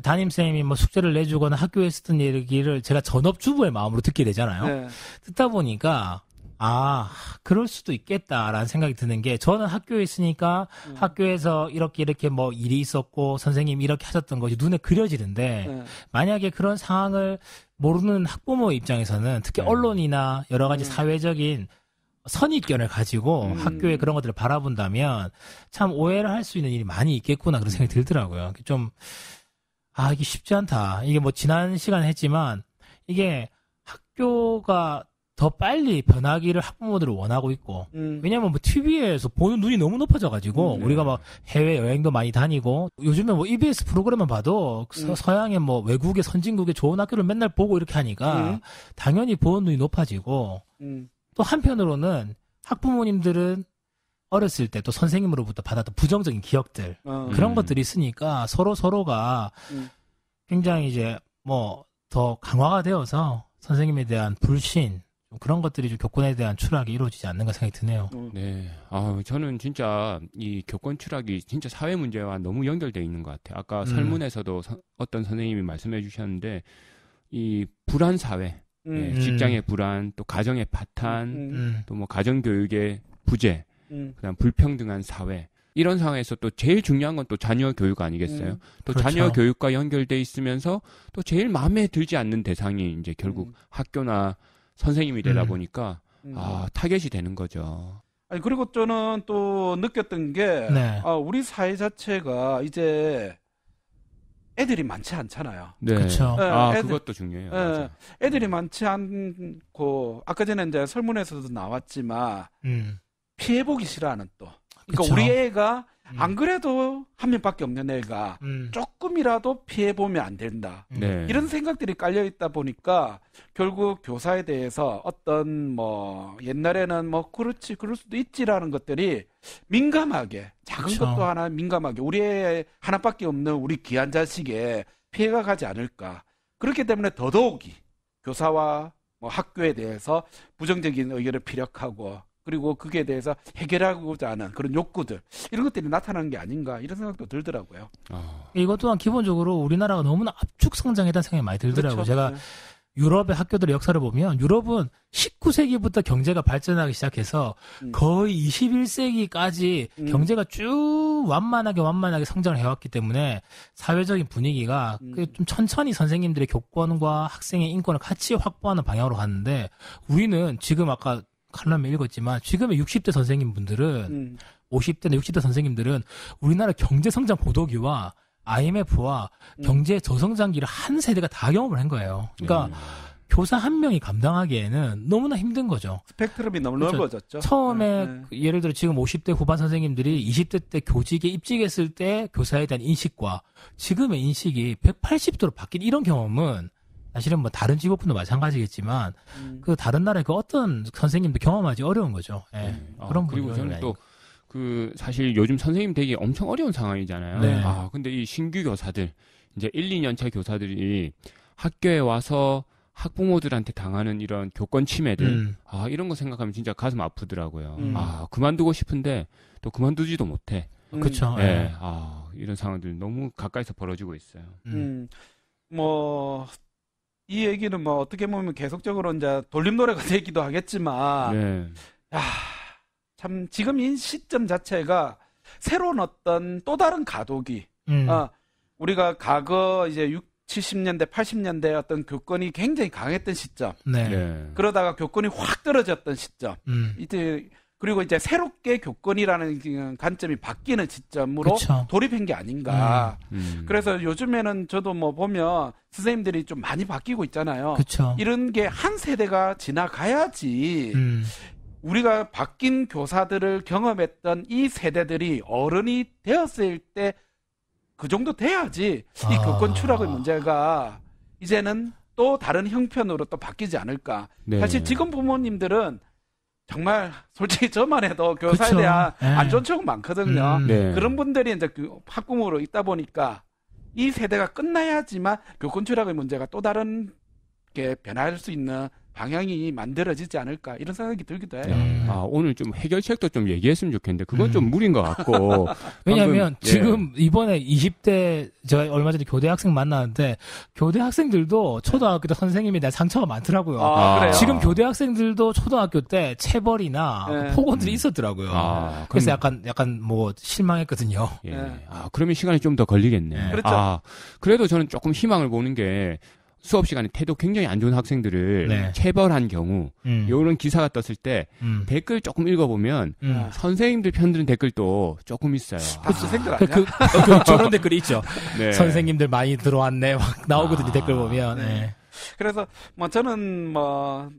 담임쌤이 뭐 숙제를 내주거나 학교에 쓰던 얘기를 제가 전업주부의 마음으로 듣게 되잖아요. 네. 듣다 보니까 그럴 수도 있겠다라는 생각이 드는 게 저는 학교에 있으니까 학교에서 이렇게 뭐 일이 있었고 선생님이 이렇게 하셨던 것이 눈에 그려지는데 네. 만약에 그런 상황을 모르는 학부모 입장에서는 특히 언론이나 여러 가지 사회적인 선입견을 가지고 학교에 그런 것들을 바라본다면 참 오해를 할 수 있는 일이 많이 있겠구나 그런 생각이 들더라고요. 좀 이게 쉽지 않다. 이게 뭐 지난 시간에 했지만 이게 학교가 더 빨리 변하기를 학부모들은 원하고 있고 왜냐면 뭐 TV에서 보는 눈이 너무 높아져가지고 우리가 막 해외 여행도 많이 다니고 요즘에 뭐 EBS 프로그램만 봐도 서양의 뭐 외국의 선진국의 좋은 학교를 맨날 보고 이렇게 하니까 당연히 보는 눈이 높아지고 또 한편으로는 학부모님들은 어렸을 때 또 선생님으로부터 받았던 부정적인 기억들 그런 것들이 있으니까 서로가 굉장히 이제 뭐 더 강화가 되어서 선생님에 대한 불신 그런 것들이 좀 교권에 대한 추락이 이루어지지 않는가 생각이 드네요. 네. 저는 진짜 이 교권 추락이 진짜 사회 문제와 너무 연결되어 있는 것 같아요. 아까 설문에서도 어떤 선생님이 말씀해 주셨는데 이 불안 사회, 직장의 불안, 또 가정의 파탄, 또 뭐 가정교육의 부재, 그다음 불평등한 사회. 이런 상황에서 또 제일 중요한 건 또 자녀 교육 아니겠어요? 또 그렇죠. 자녀 교육과 연결돼 있으면서 또 제일 마음에 들지 않는 대상이 이제 결국 학교나 선생님이 되다 보니까 타겟이 되는 거죠. 아니 그리고 저는 또 느꼈던 게 우리 사회 자체가 이제 애들이 많지 않잖아요. 네. 그렇죠. 그것도 중요해요. 맞아. 애들이 많지 않고 아까 전에 이제 설문에서도 나왔지만 피해보기 싫어하는 또. 그러니까 그쵸. 우리 애가 안 그래도 한 명밖에 없는 애가 조금이라도 피해보면 안 된다. 네. 이런 생각들이 깔려있다 보니까 결국 교사에 대해서 어떤 뭐 옛날에는 뭐 그렇지 그럴 수도 있지라는 것들이 민감하게 작은 그쵸. 것도 하나 민감하게 우리 애 하나밖에 없는 우리 귀한 자식에 피해가 가지 않을까. 그렇기 때문에 더더욱이 교사와 뭐 학교에 대해서 부정적인 의견을 피력하고 그리고 그게 대해서 해결하고자 하는 그런 욕구들 이런 것들이 나타나는 게 아닌가 이런 생각도 들더라고요. 이것 또한 기본적으로 우리나라가 너무나 압축 성장했다는 생각이 많이 들더라고요. 그렇죠. 제가 유럽의 학교들의 역사를 보면 유럽은 19세기부터 경제가 발전하기 시작해서 거의 21세기까지 경제가 쭉 완만하게 성장을 해왔기 때문에 사회적인 분위기가 좀 천천히 선생님들의 교권과 학생의 인권을 같이 확보하는 방향으로 갔는데 우리는 지금 아까 칼럼에 읽었지만 지금의 60대 선생님분들은 50대나 60대 선생님들은 우리나라 경제성장 고도기와 IMF와 경제 저성장기를 한 세대가 다 경험을 한 거예요. 그러니까 교사 한 명이 감당하기에는 너무나 힘든 거죠. 스펙트럼이 너무 그렇죠. 넓어졌죠. 처음에 예를 들어 지금 50대 후반 선생님들이 20대 때 교직에 입직했을 때 교사에 대한 인식과 지금의 인식이 180도로 바뀐 이런 경험은 사실은 뭐 다른 직업군도 마찬가지겠지만 그 다른 나라의 그 어떤 선생님도 경험하기 어려운 거죠. 예. 그런 그리고 저는 또 그 사실 요즘 선생님 되기 엄청 어려운 상황이잖아요. 네. 근데 이 신규 교사들 이제 1, 2년차 교사들이 학교에 와서 학부모들한테 당하는 이런 교권 침해들 이런 거 생각하면 진짜 가슴 아프더라고요. 그만두고 싶은데 또 그만두지도 못해. 그렇죠. 네. 이런 상황들 너무 가까이서 벌어지고 있어요. 뭐 이 얘기는 뭐 어떻게 보면 계속적으로 이제 돌림노래가 되기도 하겠지만 참 지금 이 시점 자체가 새로운 어떤 또 다른 가독이 우리가 과거 이제 70년대 80년대 어떤 교권이 굉장히 강했던 시점 그러다가 교권이 확 떨어졌던 시점 이제 그리고 이제 새롭게 교권이라는 관점이 바뀌는 시점으로 그쵸. 돌입한 게 아닌가. 그래서 요즘에는 저도 뭐 보면 선생님들이 좀 많이 바뀌고 있잖아요. 그쵸. 이런 게 한 세대가 지나가야지 우리가 바뀐 교사들을 경험했던 이 세대들이 어른이 되었을 때 그 정도 돼야지 이 교권 추락의 문제가 이제는 또 다른 형편으로 또 바뀌지 않을까. 사실 지금 부모님들은 정말 솔직히 저만 해도 교사에 그쵸. 대한 안 좋은 척은 많거든요. 네. 그런 분들이 이제 학부모로 있다 보니까 이 세대가 끝나야지만 교권 추락의 문제가 또 다른 게 변할 수 있는 방향이 만들어지지 않을까 이런 생각이 들기도 해요. 오늘 좀 해결책도 좀 얘기했으면 좋겠는데 그건 좀 무리인 것 같고. 왜냐하면 지금 이번에 20대 제가 얼마 전에 교대 학생 만나는데 교대 학생들도 초등학교 때 선생님에 대한 상처가 많더라고요. 그래요? 지금 교대 학생들도 초등학교 때 체벌이나 폭언들이 있었더라고요. 그래서 약간 뭐 실망했거든요. 그러면 시간이 좀 더 걸리겠네. 그렇죠. 그래도 저는 조금 희망을 보는 게 수업 시간에 태도 굉장히 안 좋은 학생들을 체벌한 경우 이런 기사가 떴을 때 댓글 조금 읽어보면 선생님들 편드는 댓글도 조금 있어요. 학생들 아니야? 저런 댓글이 있죠. 네. 선생님들 많이 들어왔네 막 나오거든요. 댓글 보면. 그래서 뭐 저는 뭐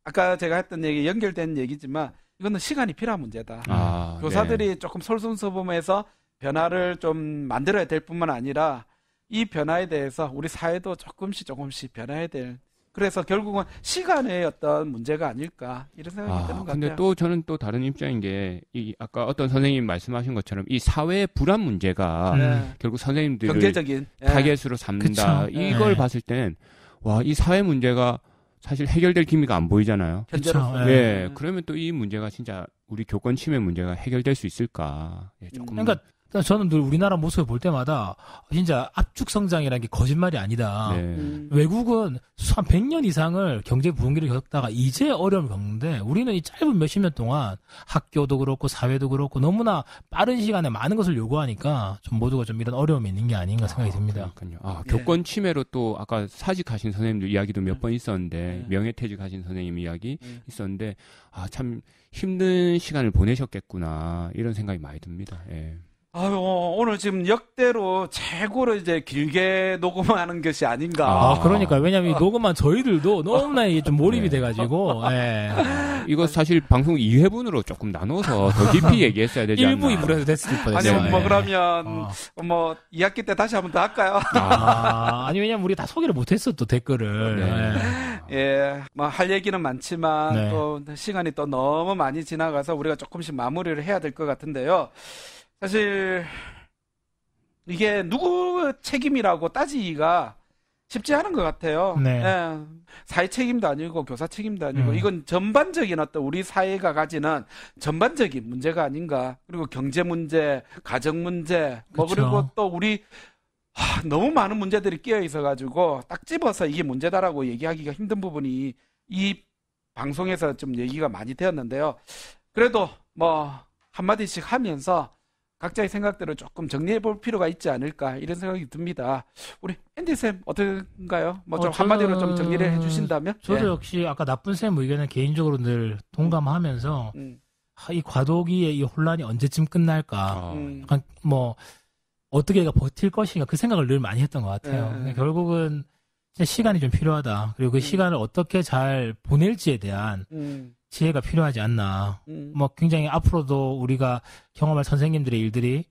아까 제가 했던 얘기 연결된 얘기지만 이거는 시간이 필요한 문제다. 교사들이 조금 솔선수범해서 변화를 좀 만들어야 될 뿐만 아니라 이 변화에 대해서 우리 사회도 조금씩 변화해야 될. 그래서 결국은 시간의 어떤 문제가 아닐까 이런 생각이 드는 것 같아요. 근데 또 저는 또 다른 입장인 게 이 아까 어떤 선생님 말씀하신 것처럼 이 사회의 불안 문제가 결국 선생님들을 경제적인 타겟으로 삼는다. 그쵸. 이걸 봤을 땐 이 사회 문제가 사실 해결될 기미가 안 보이잖아요. 현재로서. 그러면 또 이 문제가 진짜 우리 교권 침해 문제가 해결될 수 있을까? 조금. 그러니까 저는 늘 우리나라 모습을 볼 때마다 진짜 압축 성장이라는 게 거짓말이 아니다. 외국은 한 100년 이상을 경제 부흥기를 겪다가 이제 어려움을 겪는데 우리는 이 짧은 몇십 년 동안 학교도 그렇고 사회도 그렇고 너무나 빠른 시간에 많은 것을 요구하니까 좀 모두가 좀 이런 어려움이 있는 게 아닌가 생각이 듭니다. 그러니까요. 교권 침해로 또 아까 사직하신 선생님들 이야기도 몇 번 있었는데 명예퇴직하신 선생님 이야기 있었는데 참 힘든 시간을 보내셨겠구나 이런 생각이 많이 듭니다. 오늘 지금 역대로 최고로 이제 길게 녹음하는 것이 아닌가. 그러니까 왜냐면 이 녹음한 저희들도 너무나 이게 좀 몰입이 돼가지고. 이거 사실 방송 2회분으로 조금 나눠서 더 깊이 얘기했어야 되지 않나. 1부 2부로 해서 됐을 뻔했어요. 아니 뭐 그러면 뭐 2학기 때 다시 한번 더 할까요? 아니 왜냐면 우리 다 소개를 못했어 또 댓글을. 뭐 할 얘기는 많지만 또 시간이 또 너무 많이 지나가서 우리가 조금씩 마무리를 해야 될 것 같은데요. 사실 이게 누구 책임이라고 따지기가 쉽지 않은 것 같아요. 네. 예. 사회 책임도 아니고 교사 책임도 아니고 이건 전반적인 어떤 우리 사회가 가지는 전반적인 문제가 아닌가. 그리고 경제 문제, 가정 문제, 뭐 그쵸. 그리고 또 우리 너무 많은 문제들이 끼어 있어 가지고 딱 집어서 이게 문제다라고 얘기하기가 힘든 부분이 이 방송에서 좀 얘기가 많이 되었는데요. 그래도 뭐 한마디씩 하면서 각자의 생각들을 조금 정리해 볼 필요가 있지 않을까 이런 생각이 듭니다. 우리 앤디쌤 어떤가요? 뭐 좀 한마디로 좀 정리를 해주신다면? 저도 역시 아까 나쁜 쌤 의견은 개인적으로 늘 동감하면서 이 과도기의 이 혼란이 언제쯤 끝날까? 약간 뭐 어떻게 얘가 버틸 것인가 그 생각을 늘 많이 했던 것 같아요. 결국은 진짜 시간이 좀 필요하다. 그리고 그 시간을 어떻게 잘 보낼지에 대한 지혜가 필요하지 않나. 뭐 굉장히 앞으로도 우리가 경험할 선생님들의 일들이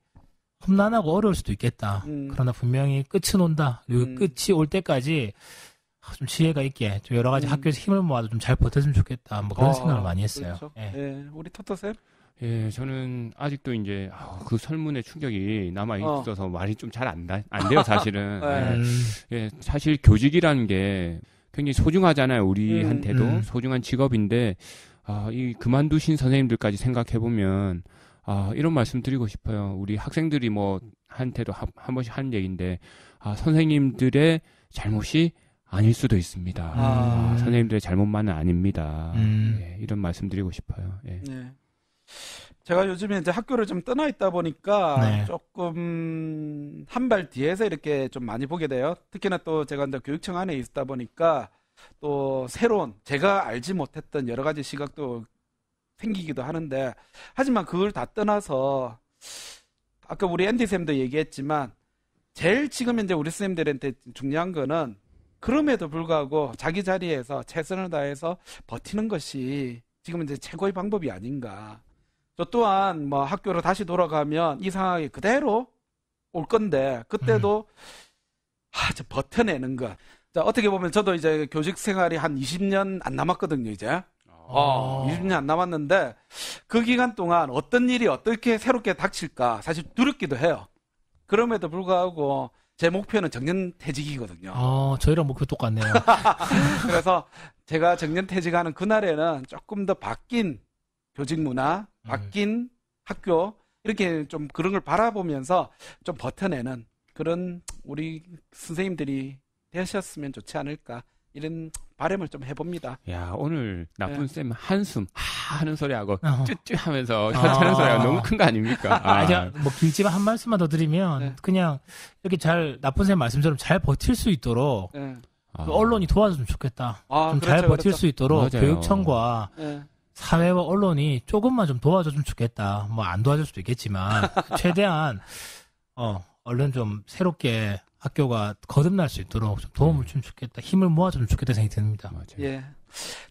험난하고 어려울 수도 있겠다. 그러나 분명히 끝은 온다. 그리고 끝이 올 때까지 좀 지혜가 있게 좀 여러 가지 학교에서 힘을 모아도 좀 잘 버텼으면 좋겠다. 뭐 그런 생각을 많이 했어요. 그렇죠. 예. 예, 우리 토토쌤? 예, 저는 아직도 이제 그 설문의 충격이 남아 있어서 말이 좀 잘 안 돼요, 사실은. 예, 사실 교직이라는 게 굉장히 소중하잖아요. 우리한테도 소중한 직업인데 이 그만두신 선생님들까지 생각해 보면 이런 말씀 드리고 싶어요. 우리 학생들이 뭐 한테도 한 번씩 하는 얘기인데 선생님들의 잘못이 아닐 수도 있습니다. 선생님들의 잘못만은 아닙니다. 예, 이런 말씀 드리고 싶어요. 예. 네. 제가 요즘에 이제 학교를 좀 떠나 있다 보니까 네. 조금 한 발 뒤에서 이렇게 좀 많이 보게 돼요. 특히나 또 제가 이제 교육청 안에 있다 보니까 또 새로운 제가 알지 못했던 여러 가지 시각도 생기기도 하는데 하지만 그걸 다 떠나서 아까 우리 앤디 쌤도 얘기했지만 제일 지금 이제 우리 쌤들한테 중요한 거는 그럼에도 불구하고 자기 자리에서 최선을 다해서 버티는 것이 지금 이제 최고의 방법이 아닌가. 저 또한 뭐 학교로 다시 돌아가면 이 상황이 그대로 올 건데 그때도 저 버텨내는 것. 자, 어떻게 보면 저도 이제 교직 생활이 한 20년 안 남았거든요, 이제. 20년 안 남았는데 그 기간 동안 어떤 일이 어떻게 새롭게 닥칠까 사실 두렵기도 해요. 그럼에도 불구하고 제 목표는 정년퇴직이거든요. 저희랑 목표 똑같네요. 그래서 제가 정년퇴직하는 그날에는 조금 더 바뀐 교직 문화, 바뀐 학교 이렇게 좀 그런 걸 바라보면서 좀 버텨내는 그런 우리 선생님들이 되셨으면 좋지 않을까 이런 바람을 좀 해봅니다. 야, 오늘 나쁜 쌤 한숨 하는 소리하고 쭈쭈 하면서 현차는 소리가 너무 큰 거 아닙니까? 뭐 길지만 한 말씀만 더 드리면 그냥 이렇게 잘 나쁜 쌤 말씀처럼 잘 버틸 수 있도록 그 언론이 도와줬으면 좋겠다. 좀 잘 그렇죠, 버틸 그렇죠. 수 있도록 맞아요. 교육청과 사회와 언론이 조금만 좀 도와줬으면 좋겠다. 뭐 안 도와줄 수도 있겠지만 최대한 얼른 좀 새롭게 학교가 거듭날 수 있도록 좀 도움을 주면 좋겠다. 힘을 모아주면 좋겠다 생각이 듭니다. 맞아요. 예.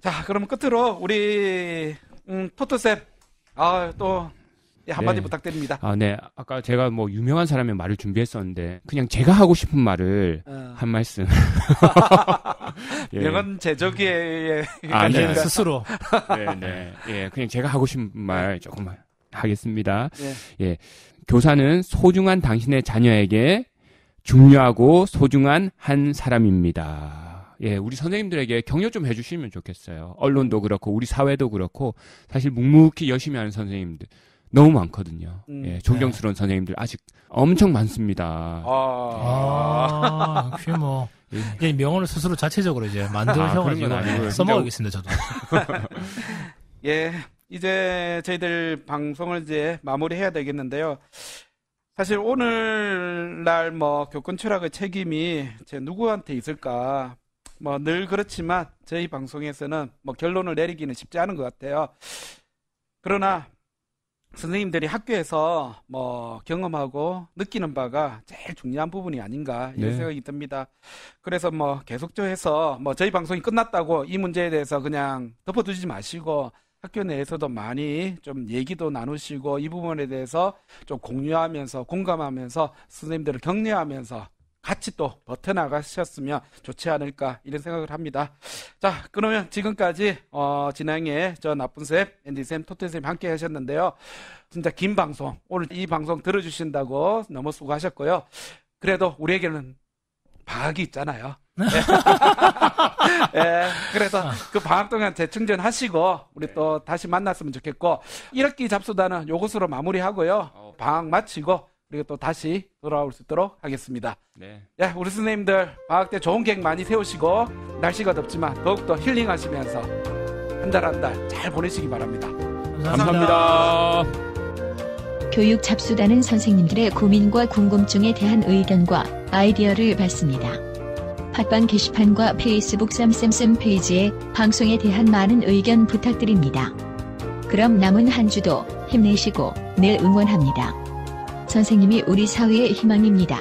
자, 그럼 끝으로 우리 토토쌤 또 한마디 네. 부탁드립니다. 네. 아까 제가 뭐 유명한 사람의 말을 준비했었는데 그냥 제가 하고 싶은 말을 한 말씀. 예. 명언 제조기에 네. 스스로. 네. 예, 그냥 제가 하고 싶은 말 조금만 하겠습니다. 예. 예. 교사는 소중한 당신의 자녀에게 중요하고 소중한 한 사람입니다. 예, 우리 선생님들에게 격려 좀 해주시면 좋겠어요. 언론도 그렇고 우리 사회도 그렇고 사실 묵묵히 열심히 하는 선생님들 너무 많거든요. 예, 존경스러운 선생님들 아직 엄청 많습니다. 역시 뭐 이제 명언을 스스로 자체적으로 이제 그런 건 만드셔가지고 아니고요. 써먹어야겠습니다, 저도. 예, 이제 저희들 방송을 이제 마무리해야 되겠는데요. 사실 오늘날 뭐 교권 철학의 책임이 제 누구한테 있을까? 뭐 늘 그렇지만 저희 방송에서는 뭐 결론을 내리기는 쉽지 않은 것 같아요. 그러나 선생님들이 학교에서 뭐 경험하고 느끼는 바가 제일 중요한 부분이 아닌가 이런 생각이 듭니다. 그래서 뭐 계속해서 뭐 저희 방송이 끝났다고 이 문제에 대해서 그냥 덮어두지 마시고 학교 내에서도 많이 좀 얘기도 나누시고 이 부분에 대해서 좀 공유하면서 공감하면서 선생님들을 격려하면서 같이 또 버텨나가셨으면 좋지 않을까 이런 생각을 합니다. 자, 그러면 지금까지 진행에 저 나쁜쌤, 앤디쌤, 토토쌤 함께 하셨는데요. 진짜 긴 방송, 오늘 이 방송 들어주신다고 너무 수고하셨고요. 그래도 우리에게는 방학이 있잖아요. 예, 그래서 그 방학 동안 재충전하시고 우리 또 다시 만났으면 좋겠고 1학기 잡수다는 요것으로 마무리하고요. 방학 마치고 그리고 또 다시 돌아올 수 있도록 하겠습니다. 네. 예, 우리 선생님들 방학 때 좋은 계획 많이 세우시고 날씨가 덥지만 더욱더 힐링하시면서 한 달 한 달 잘 보내시기 바랍니다. 감사합니다. 교육 잡수다는 선생님들의 고민과 궁금증에 대한 의견과 아이디어를 받습니다. 팟빵 게시판과 페이스북 쌈쌈쌈 페이지에 방송에 대한 많은 의견 부탁드립니다. 그럼 남은 한 주도 힘내시고 늘 응원합니다. 선생님이 우리 사회의 희망입니다.